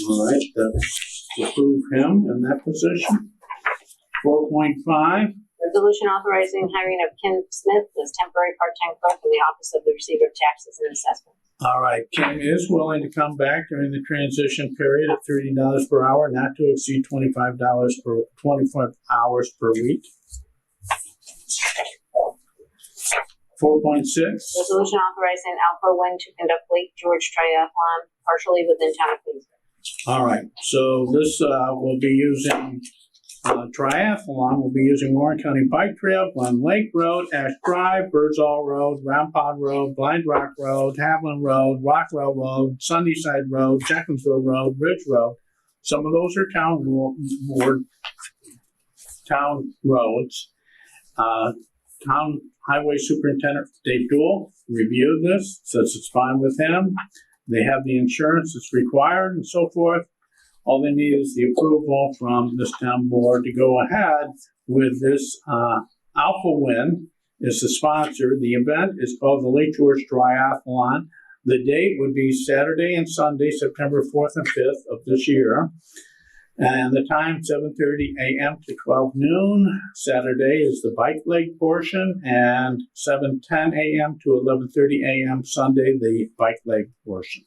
All right, that's to approve him in that position. 4.5. Resolution authorizing hiring of Kim Smith as temporary part-time clerk in the Office of the Receiver of Taxes and Assessments. All right, Kim is willing to come back during the transition period at $30 per hour, not to exceed $25 per 25 hours per week. 4.6. Resolution authorizing Alpha Wind to conduct Lake George Triathlon partially within town of Queensbury. All right, so this will be using triathlon. We'll be using Warren County Bike Trail, Glen Lake Road, Ash Drive, Birdsall Road, Round Pond Road, Blind Rock Road, Haviland Road, Rockwell Road, Sunnyside Road, Jacksonville Road, Ridge Road. Some of those are town roads. Town Highway Superintendent Dave Dool reviewed this, says it's fine with him. They have the insurance that's required and so forth. All they need is the approval from this town board to go ahead with this. Alpha Wind is the sponsor. The event is called the Lake George Triathlon. The date would be Saturday and Sunday, September 4th and 5th of this year. And the time, 7:30 a.m. to 12 noon. Saturday is the bike leg portion, and 7:10 a.m. to 11:30 a.m. Sunday, the bike leg portion.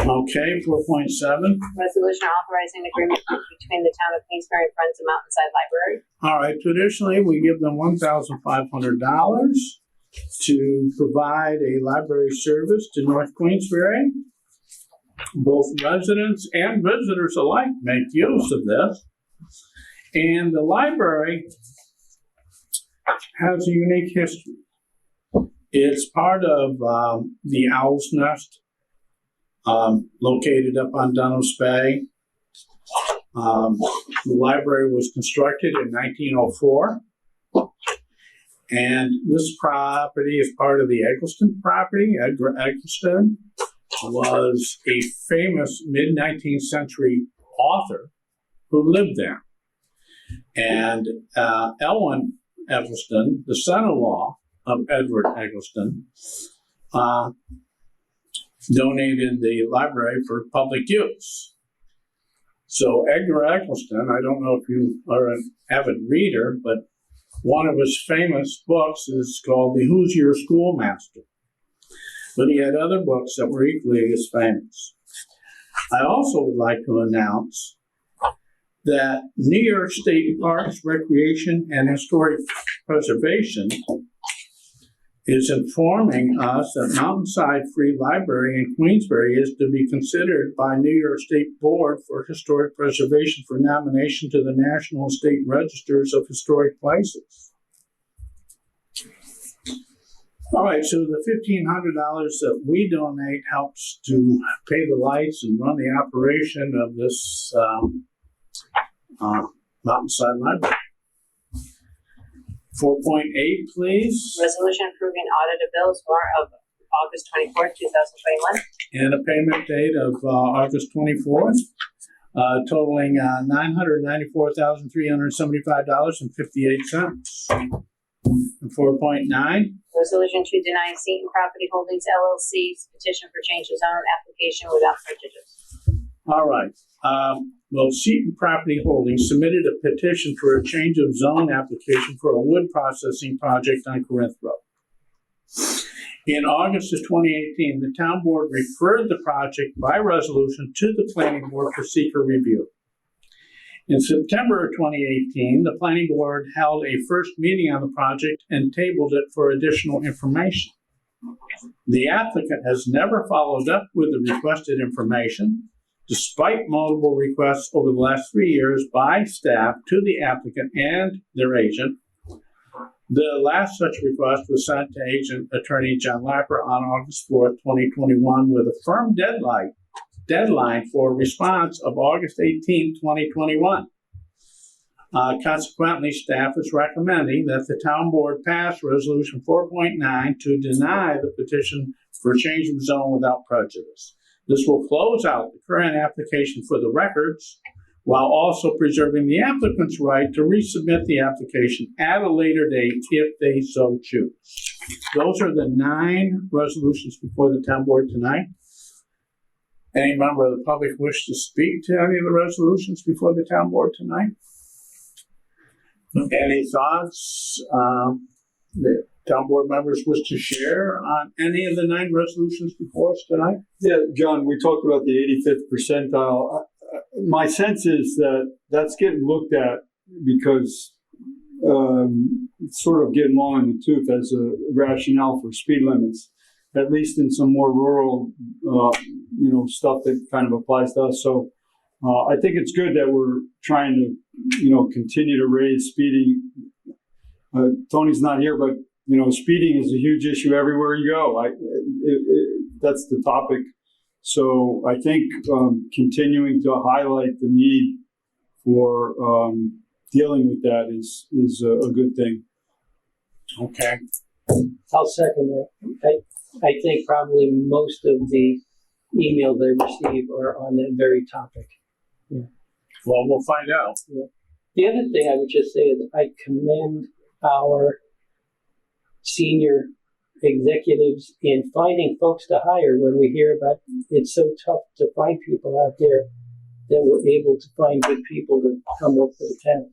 Okay, 4.7. Resolution authorizing agreement between the town of Queensbury and Friends of Mountainside Library. All right, traditionally we give them $1,500 to provide a library service to North Queensbury. Both residents and visitors alike make use of this. And the library has a unique history. It's part of the Owl's Nest, located up on Dunham's Bay. The library was constructed in 1904. And this property is part of the Eggleston property. Edgar Eggleston was a famous mid-19th century author who lived there. And Elwyn Eggleston, the son-in-law of Edward Eggleston, donated the library for public use. So Edgar Eggleston, I don't know if you are an avid reader, but one of his famous books is called The Who's Your Schoolmaster. But he had other books that were equally as famous. I also would like to announce that New York State Parks, Recreation, and Historic Preservation is informing us that Mountainside Free Library in Queensbury is to be considered by New York State Board for Historic Preservation for nomination to the National State Registers of Historic Places. All right, so the $1,500 that we donate helps to pay the lights and run the operation of this Mountainside Library. 4.8, please. Resolution approving audited bills warrant of August 24th, 2021. And a payment date of August 24th, totaling $994,375.58. And 4.9. Resolution to deny Seton Property Holdings LLC's petition for change of zone application without prejudice. All right. Well, Seton Property Holdings submitted a petition for a change of zone application for a wood processing project on Corinth Road. In August of 2018, the town board referred the project by resolution to the planning board for seeker review. In September of 2018, the planning board held a first meeting on the project and tabled it for additional information. The applicant has never followed up with the requested information, despite multiple requests over the last 3 years by staff to the applicant and their agent. The last such request was sent to agent attorney John Lapper on August 4th, 2021, with a firm deadline for response of August 18, 2021. Consequently, staff is recommending that the town board pass resolution 4.9 to deny the petition for change of zone without prejudice. This will close out the current application for the records while also preserving the applicant's right to resubmit the application at a later date if they so choose. Those are the 9 resolutions before the town board tonight. Any member of the public wish to speak to any of the resolutions before the town board tonight? Any thoughts that town board members wish to share on any of the 9 resolutions before us tonight? Yeah, John, we talked about the 85th percentile. My sense is that that's getting looked at because it's sort of getting long in the tooth as a rationale for speed limits, at least in some more rural, stuff that kind of applies to us. So I think it's good that we're trying to, continue to raise speeding. Tony's not here, but, speeding is a huge issue everywhere you go. That's the topic. So I think continuing to highlight the need for dealing with that is a good thing. Okay. I'll second that. I think probably most of the emails I receive are on that very topic. Yeah. Well, we'll find out. Yeah. The other thing I would just say is I commend our senior executives in finding folks to hire when we hear about it's so tough to find people out there that we're able to find good people to come work for the town.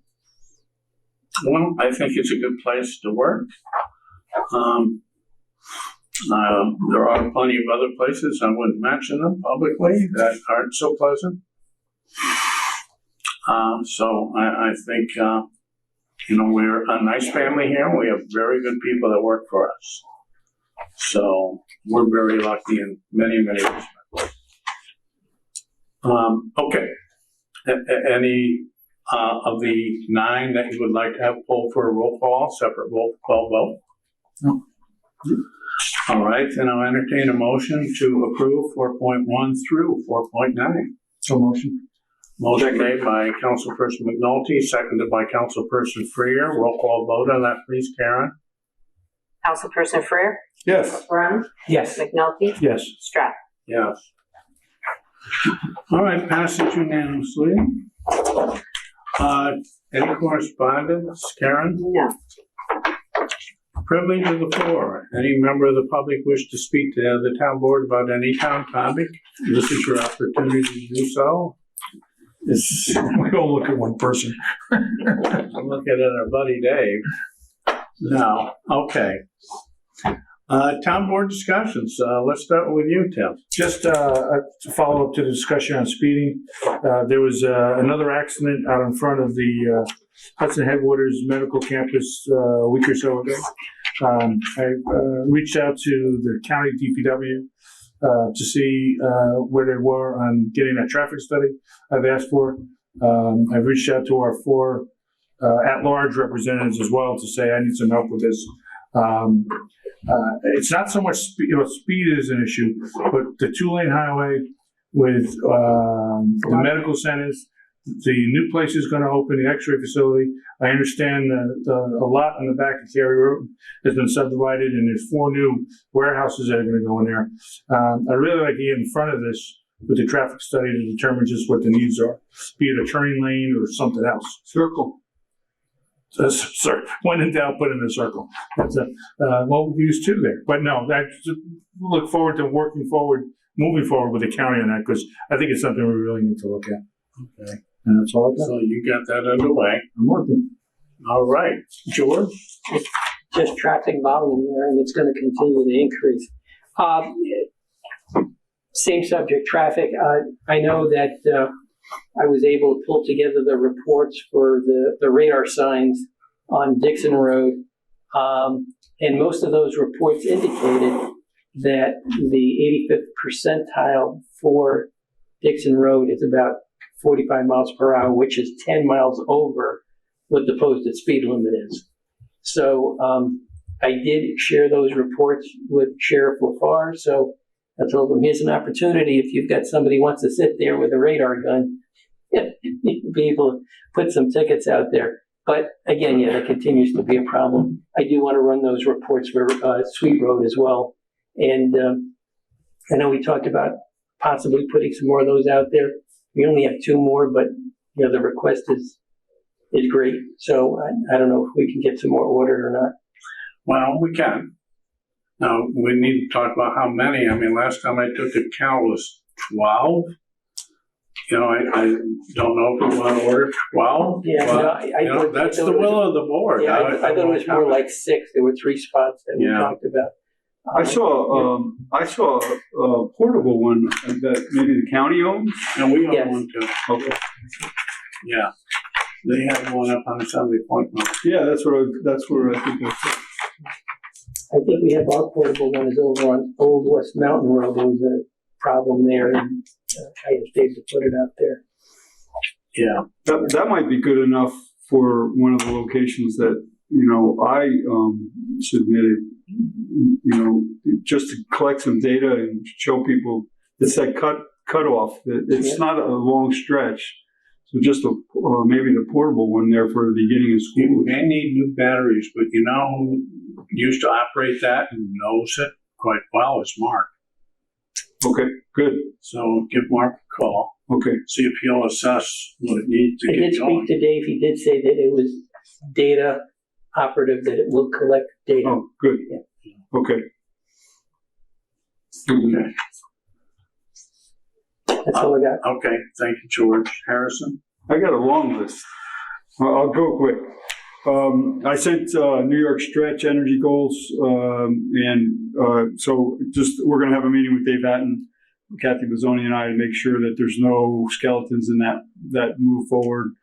Well, I think it's a good place to work. There are plenty of other places, I wouldn't mention them publicly, that aren't so pleasant. So I think, we're a nice family here. We have very good people that work for us. So we're very lucky in many, many respects. Okay. Any of the 9 that you would like to have pulled for a roll call, separate roll call vote? No. All right, then I'll entertain a motion to approve 4.1 through 4.9. So motion. Motion made by Councilperson McNulty, seconded by Councilperson Freer. Roll call vote on that, please, Karen. Councilperson Freer? Yes. Brown? Yes. McNulty? Yes. Strapp? Yes. All right, passage unanimously. Any correspondence, Karen? No. Privilege of the floor. Any member of the public wish to speak to the town board about any town topic? This is your opportunity to do so. We don't look at one person. I'm looking at our buddy Dave. No. Okay. Town board discussions. Let's start with you, Tim. Just to follow up to the discussion on speeding, there was another accident out in front of the Hudson Headwaters Medical Campus a week or so ago. I reached out to the county DPW to see where they were on getting that traffic study I've asked for. I've reached out to our 4 at-large representatives as well to say I need some help with this. It's not so much speed is an issue, but the 2-lane highway with the medical centers, the new place is going to open, the X-ray facility. I understand a lot on the back of Cary Road has been subdivided, and there's 4 new warehouses that are going to go in there. I really like to get in front of this with the traffic study to determine just what the needs are, be it a turning lane or something else. Circle. Sir, when in doubt, put in a circle. That's well, we use 2 there. But no, look forward to moving forward with the county on that, because I think it's something we really need to look at. Okay. And that's all I've got. So you got that underway. I'm working. All right. George? Just traffic volume there, and it's going to continue to increase. Same subject, traffic. I know that I was able to pull together the reports for the radar signs on Dixon Road, and most of those reports indicated that the 85th percentile for Dixon Road is about 45 miles per hour, which is 10 miles over what the posted speed limit is. So I did share those reports with Sheriff LaFar, so I told him, here's an opportunity. If you've got somebody who wants to sit there with a radar gun, you'll be able to put some tickets out there. But again, yeah, that continues to be a problem. I do want to run those reports for Sweet Road as well. And I know we talked about possibly putting some more of those out there. We only have 2 more, but you know, the request is great. So I don't know if we can get some more ordered or not. Well, we can. Now, we need to talk about how many. I mean, last time I took a count was 12. You know, I don't know if we want to order 12. Yeah, but, that's the will of the board. Yeah, I thought it was more like 6. There were 3 spots that we talked about. I saw a portable one that maybe the county owns. And we own one too. Okay. Yeah. They have one up on Assembly Point. Yeah, that's where I think that's. I think we have our portable one is over on Old West Mountain Road. There was a problem there, and I asked Dave to put it out there. Yeah. That might be good enough for one of the locations that, you know, I submitted, you know, just to collect some data and show people it's that cutoff. It's not a long stretch. So just maybe the portable one there for the beginning of school. You may need new batteries, but you know who used to operate that and knows it quite well is Mark. Okay, good. So give Mark a call. Okay. See if he'll assess what it needs to get going. I did speak to Dave. He did say that it was data operative, that it will collect data. Oh, good. Yeah. Okay. Okay. That's all I got. Okay, thank you, George. Harrison? I got a long list. I'll go quick. I sent New York Stretch energy goals, so just we're going to have a meeting with Dave Hatton, Kathy Bozzoni, and I to make sure that there's no skeletons in that move forward.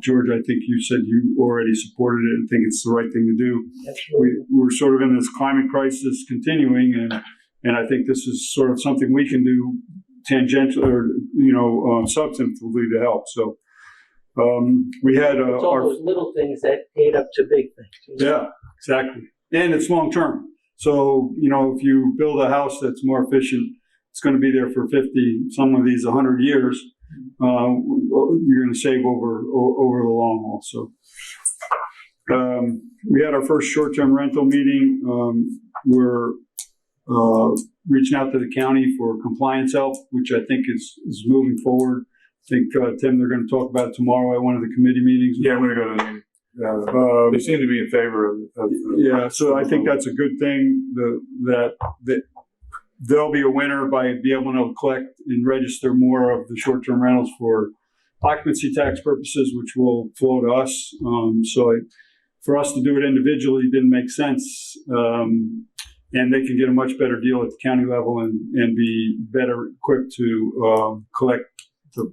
George, I think you said you already supported it and think it's the right thing to do. We're sort of in this climate crisis continuing, and I think this is sort of something we can do tangential or substantively to help. So we had it's all those little things that add up to big things. Yeah, exactly, and it's long term. So if you build a house that's more efficient, it's going to be there for 50, some of these 100 years. You're going to save over the long haul. So we had our first short-term rental meeting. We're reaching out to the county for compliance help, which I think is moving forward. I think, Tim, they're going to talk about it tomorrow at one of the committee meetings. Yeah, I'm going to go to the meeting. They seem to be in favor of yeah, so I think that's a good thing, that there'll be a winner by being able to collect and register more of the short-term rentals for occupancy tax purposes, which will flow to us. For us to do it individually didn't make sense. And they can get a much better deal at the county level and be better equipped to collect the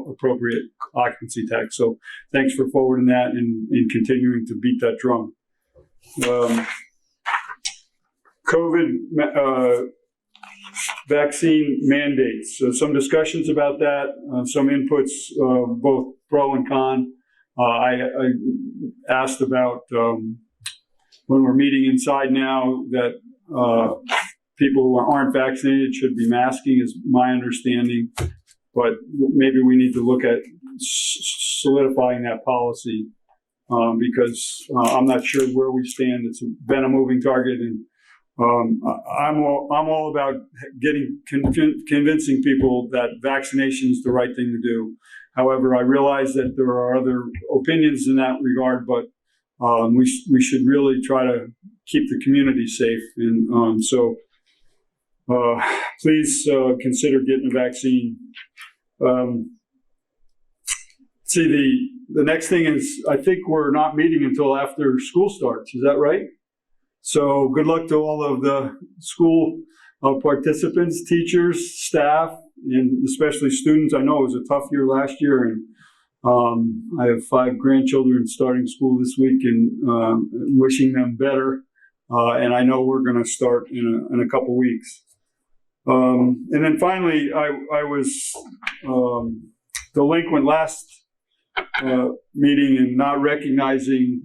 appropriate occupancy tax. So thanks for forwarding that and continuing to beat that drum. COVID vaccine mandates. So some discussions about that, some inputs, both pro and con. I asked about when we're meeting inside now that people who aren't vaccinated should be masking, is my understanding. But maybe we need to look at solidifying that policy because I'm not sure where we stand. It's been a moving target, and I'm all about convincing people that vaccination is the right thing to do. However, I realize that there are other opinions in that regard, but we should really try to keep the community safe. And please consider getting a vaccine. See, the next thing is, I think we're not meeting until after school starts. Is that right? So good luck to all of the school participants, teachers, staff, and especially students. I know it was a tough year last year, and I have 5 grandchildren starting school this week, and wishing them better. And I know we're going to start in a couple weeks. And then finally, I was delinquent last meeting and not recognizing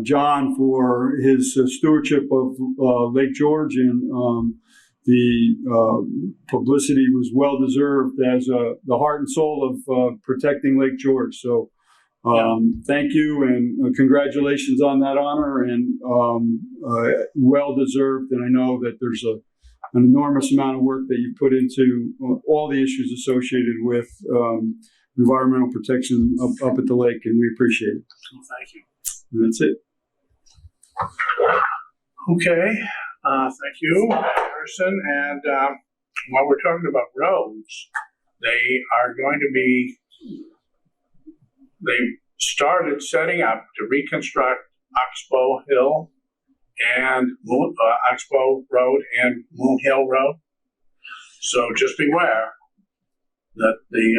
John for his stewardship of Lake George, and the publicity was well deserved as the heart and soul of protecting Lake George. So thank you and congratulations on that honor, and well deserved. And I know that there's an enormous amount of work that you put into all the issues associated with environmental protection up at the lake, and we appreciate it. Thank you. And that's it. Okay, thank you, Harrison. And while we're talking about roads, they started setting up to reconstruct Oxbow Hill and Oxbow Road and Moon Hill Road. So just beware that they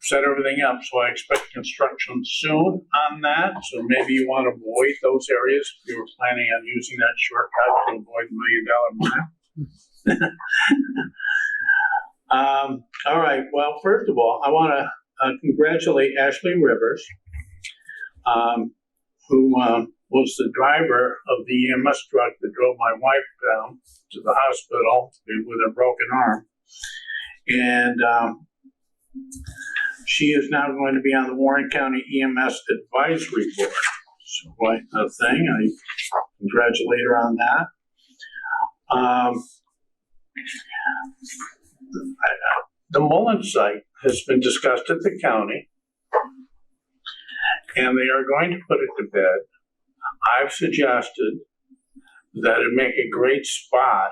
set everything up. So I expect construction soon on that. So maybe you want to avoid those areas if you were planning on using that shortcut to avoid $1 million mile. All right. Well, first of all, I want to congratulate Ashley Rivers, who was the driver of the EMS truck that drove my wife down to the hospital with a broken arm. And she is now going to be on the Warren County EMS Advisory Board. So quite a thing. I congratulate her on that. The Mullen site has been discussed at the county, and they are going to put it to bed. I've suggested that it make a great spot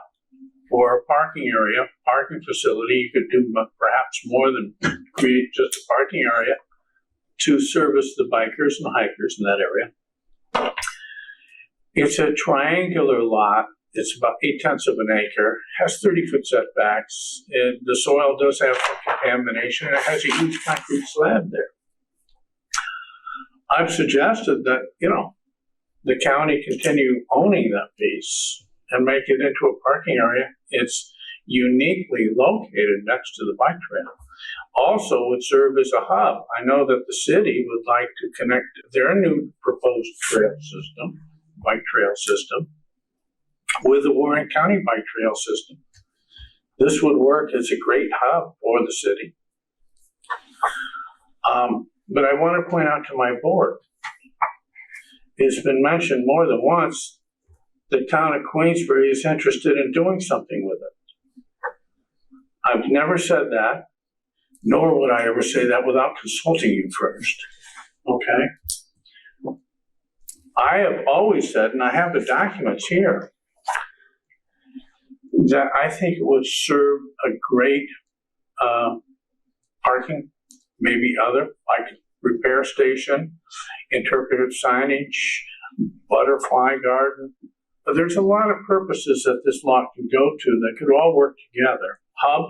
for a parking area, parking facility. You could do perhaps more than create just a parking area to service the bikers and hikers in that area. It's a triangular lot. It's about 0.8 of an acre, has 30-foot setbacks. The soil does have some contamination, and it has a huge concrete slab there. I've suggested that, the county continue owning that piece and make it into a parking area. It's uniquely located next to the bike trail. Also would serve as a hub. I know that the city would like to connect their new proposed bike trail system, with the Warren County bike trail system. This would work as a great hub for the city. But I want to point out to my board, it's been mentioned more than once, the town of Queensbury is interested in doing something with it. I've never said that, nor would I ever say that without consulting you first. Okay? I have always said, and I have the documents here, that I think it would serve a great parking, maybe other, like repair station, interpretive signage, butterfly garden. But there's a lot of purposes that this lot can go to that could all work together. Hub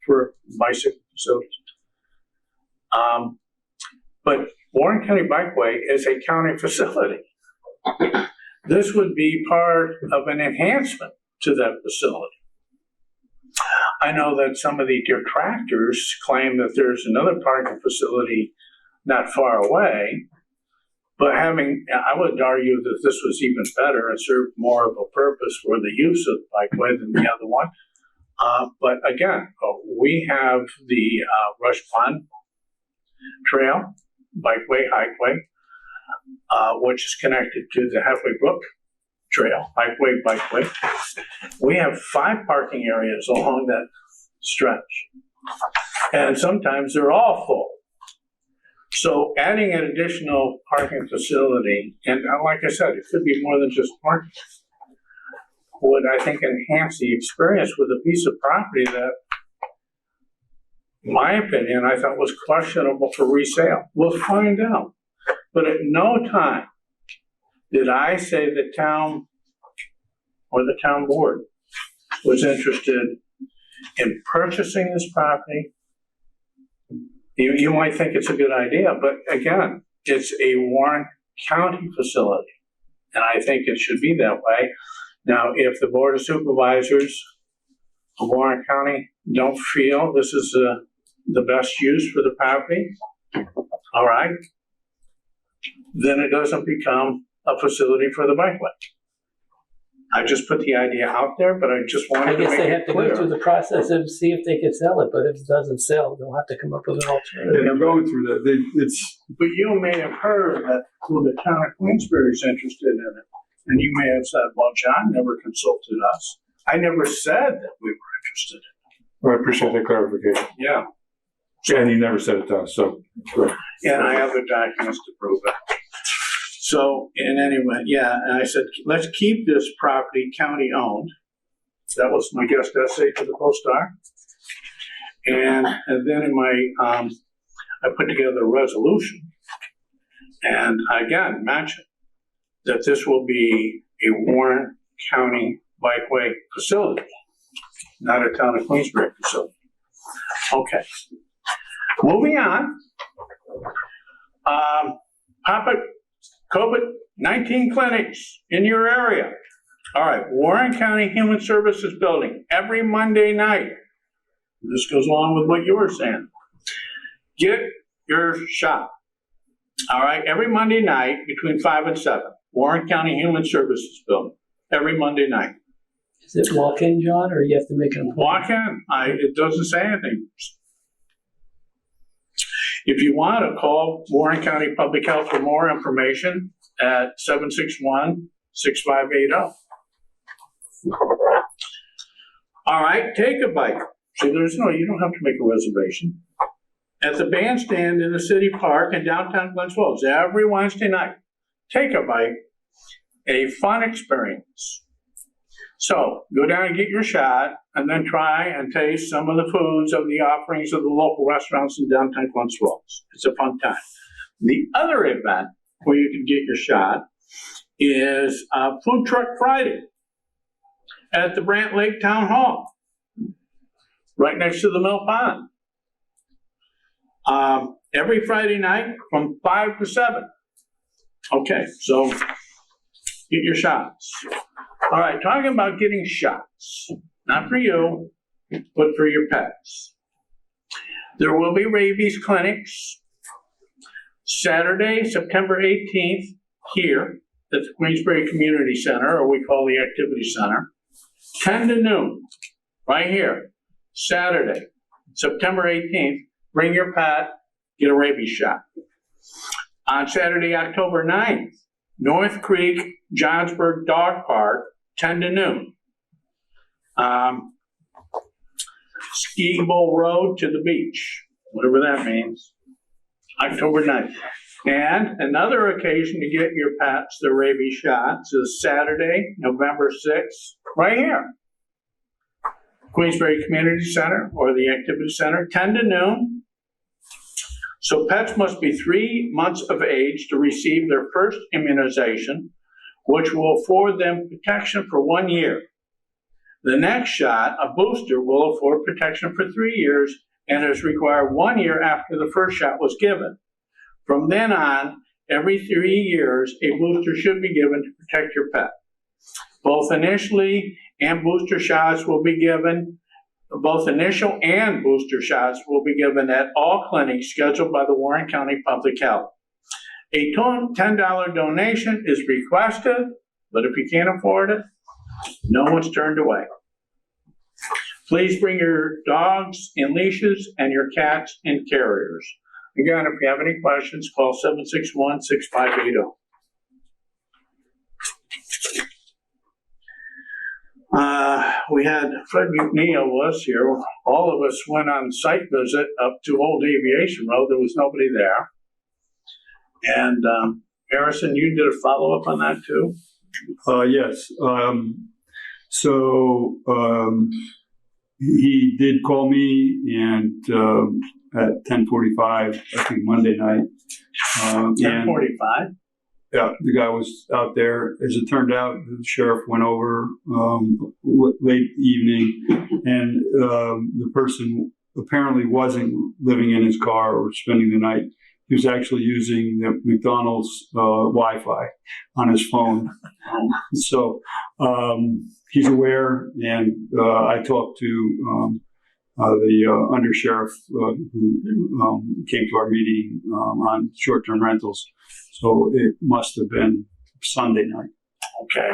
for bicycle facilities. But Warren County Bikeway is a county facility. This would be part of an enhancement to that facility. I know that some of the detractors claim that there's another parking facility not far away, but I would argue that this was even better and served more of a purpose for the use of the bikeway than the other one. But again, we have the Rush Pond Trail, bikeway, hikeway, which is connected to the Halfway Brook Trail, bikeway. We have 5 parking areas along that stretch. And sometimes they're all full. So adding an additional parking facility, and like I said, it could be more than just parking, would, I think, enhance the experience with a piece of property that, in my opinion, I thought was questionable for resale. We'll find out. But at no time did I say the town or the town board was interested in purchasing this property. You might think it's a good idea, but again, it's a Warren County facility, and I think it should be that way. Now, if the Board of Supervisors of Warren County don't feel this is the best use for the property, all right, then it doesn't become a facility for the bikeway. I just put the idea out there, but I just wanted to make it clear. I guess they have to go through the process and see if they can sell it, but if it doesn't sell, they'll have to come up with an alternative. Yeah, they're going through that. But you may have heard that, well, the town of Queensbury is interested in it. And you may have said, well, John never consulted us. I never said that we were interested in it. Well, I appreciate that clarification. Yeah. And you never said it to us, so. Right. Yeah, and I have the documents to prove it. So, in any way, yeah, and I said, let's keep this property county-owned. That was my guest essay to the Post-Star. And then in my, I put together a resolution. And again, mentioned that this will be a Warren County bikeway facility, not a town of Queensbury facility. Okay. Moving on. COVID-19 clinics in your area. All right, Warren County Human Services Building, every Monday night. This goes along with what you were saying. Get your shot. All right, every Monday night between 5 and 7. Warren County Human Services Building, every Monday night. Is it walk-in, John, or you have to make an appointment? Walk-in. It doesn't say anything. If you want to call Warren County Public Health for more information at 761-6580. All right, take a bike. See, you don't have to make a reservation. At the bandstand in the city park in downtown Glens Falls, every Wednesday night. Take a bike, a fun experience. So go down and get your shot, and then try and taste some of the foods of the offerings of the local restaurants in downtown Glens Falls. It's a fun time. The other event where you can get your shot is Food Truck Friday at the Brant Lake Town Hall, right next to the Mill Pond. Every Friday night from 5 to 7. Okay, so get your shots. All right, talking about getting shots, not for you, but for your pets. There will be rabies clinics Saturday, September 18th, here at the Queensbury Community Center, or we call the Activity Center, 10 to noon, right here, Saturday, September 18th. Bring your pet, get a rabies shot. On Saturday, October 9th, North Creek, Johnsburg Dog Park, 10 to noon. Ski Bowl Road to the beach, whatever that means, October 9th. And another occasion to get your pets their rabies shots is Saturday, November 6th, right here. Queensbury Community Center or the Activity Center, 10 to noon. So pets must be 3 months of age to receive their first immunization, which will afford them protection for 1 year. The next shot, a booster, will afford protection for 3 years and is required 1 year after the first shot was given. From then on, every 3 years, a booster should be given to protect your pet. Both initial and booster shots will be given at all clinics scheduled by the Warren County Public Health. A $10 donation is requested, but if you can't afford it, no one's turned away. Please bring your dogs in leashes and your cats in carriers. Again, if you have any questions, call 761-6580. We had Fred McNeil was here. All of us went on site visit up to Old Aviation Road. There was nobody there. And Harrison, you did a follow-up on that too? Yes. He did call me and at 10:45, I think Monday night. 10:45? Yeah, the guy was out there. As it turned out, the sheriff went over late evening, and the person apparently wasn't living in his car or spending the night. He was actually using the McDonald's Wi-Fi on his phone. So he's aware, and I talked to the undersheriff who came to our meeting on short-term rentals. So it must have been Sunday night. Okay.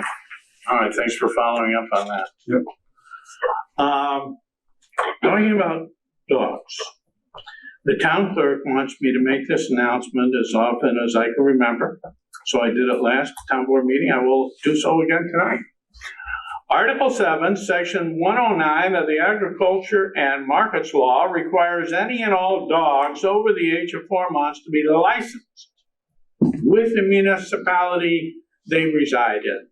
All right. Thanks for following up on that. Yep. Talking about dogs. The town clerk wants me to make this announcement as often as I can remember. So I did it last town board meeting. I will do so again tonight. Article 7, Section 109 of the Agriculture and Markets Law requires any and all dogs over the age of 4 months to be licensed with the municipality they reside in.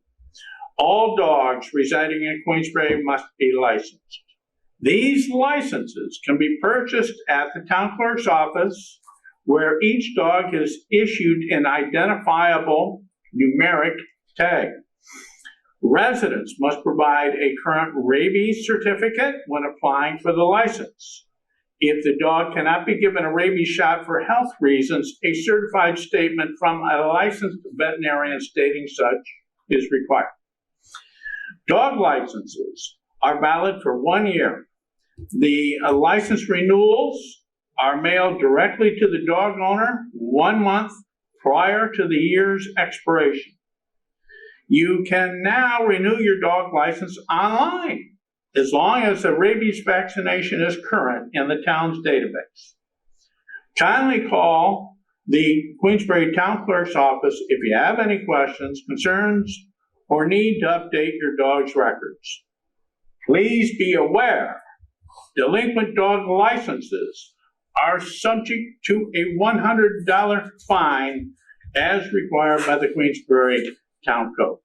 All dogs residing in Queensbury must be licensed. These licenses can be purchased at the town clerk's office, where each dog is issued an identifiable numeric tag. Residents must provide a current rabies certificate when applying for the license. If the dog cannot be given a rabies shot for health reasons, a certified statement from a licensed veterinarian stating such is required. Dog licenses are valid for 1 year. The license renewals are mailed directly to the dog owner 1 month prior to the year's expiration. You can now renew your dog license online as long as the rabies vaccination is current in the town's database. Kindly call the Queensbury Town Clerk's office if you have any questions, concerns, or need to update your dog's records. Please be aware, delinquent dog licenses are subject to a $100 fine as required by the Queensbury Town Code.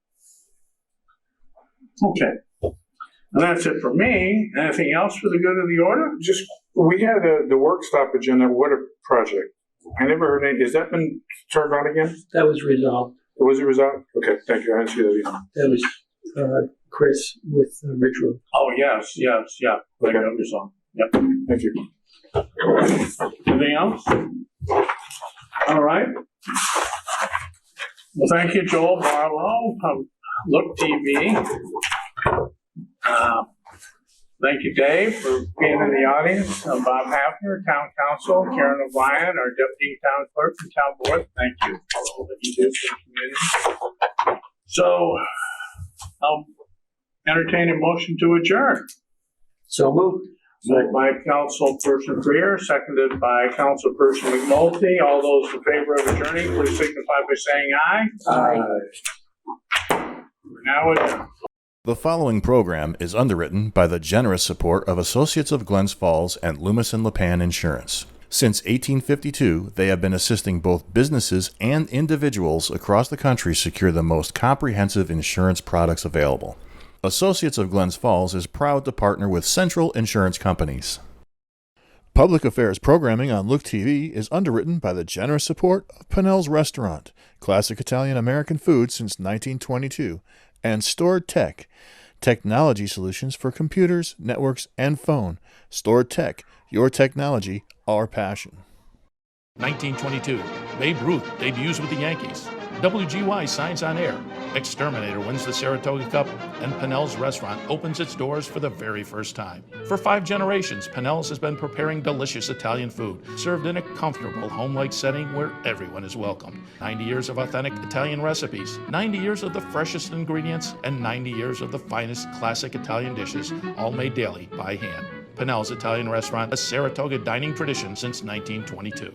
Okay. And that's it for me. Anything else for the good of the order? Just, we had the work stoppage on that water project. I never heard any, has that been turned on again? That was resolved. Was it resolved? Okay, thank you. I didn't see that either. That was Chris with Richwood. Oh, yes, yeah. Okay. Resolved. Yep. Thank you. Anything else? All right. Well, thank you, Joel Barlow from Look TV. Thank you, Dave, for being in the audience. Bob Hafner, Town Council, Karen O'Brien, our Deputy Town Clerk and Town Board. Thank you for all that you do for the community. So, I'll entertain a motion to adjourn. So moved. Moved by Councilperson Greer, seconded by Councilperson McNulty. All those in favor of adjourning, please signify by saying aye. Aye. We're now adjourned. The following program is underwritten by the generous support of Associates of Glens Falls and Loomis and Lipan Insurance. Since 1852, they have been assisting both businesses and individuals across the country secure the most comprehensive insurance products available. Associates of Glens Falls is proud to partner with Central Insurance Companies. Public affairs programming on Look TV is underwritten by the generous support of Pinnell's Restaurant, classic Italian-American food since 1922, and Stored Tech, technology solutions for computers, networks, and phone. Stored Tech, your technology, our passion. 1922, Babe Ruth debuts with the Yankees. WGY signs on air. Exterminator wins the Saratoga Cup, and Pinnell's Restaurant opens its doors for the very first time. For 5 generations, Pinnell's has been preparing delicious Italian food, served in a comfortable, home-like setting where everyone is welcomed. 90 years of authentic Italian recipes, 90 years of the freshest ingredients, and 90 years of the finest classic Italian dishes, all made daily by hand. Pinnell's Italian Restaurant, a Saratoga dining tradition since 1922.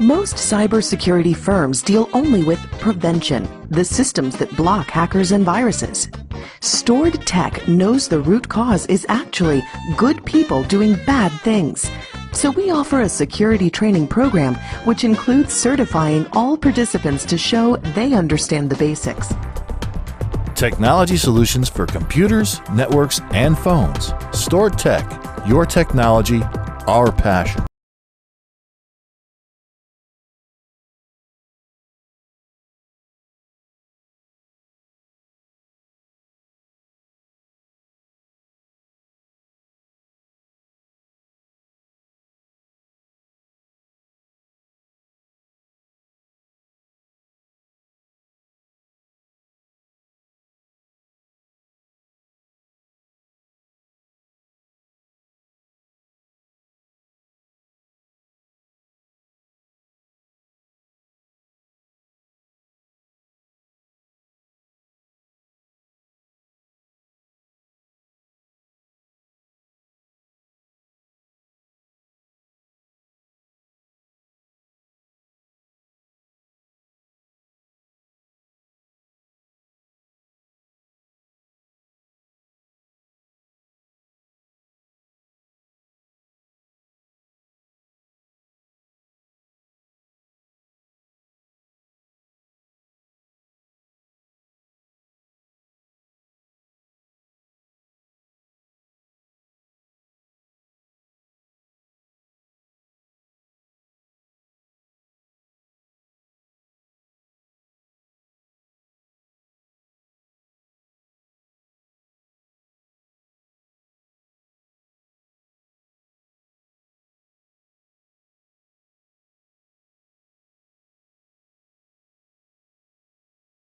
Most cybersecurity firms deal only with prevention, the systems that block hackers and viruses. Stored Tech knows the root cause is actually good people doing bad things. So we offer a security training program which includes certifying all participants to show they understand the basics. Technology solutions for computers, networks, and phones. Stored Tech, your technology, our passion.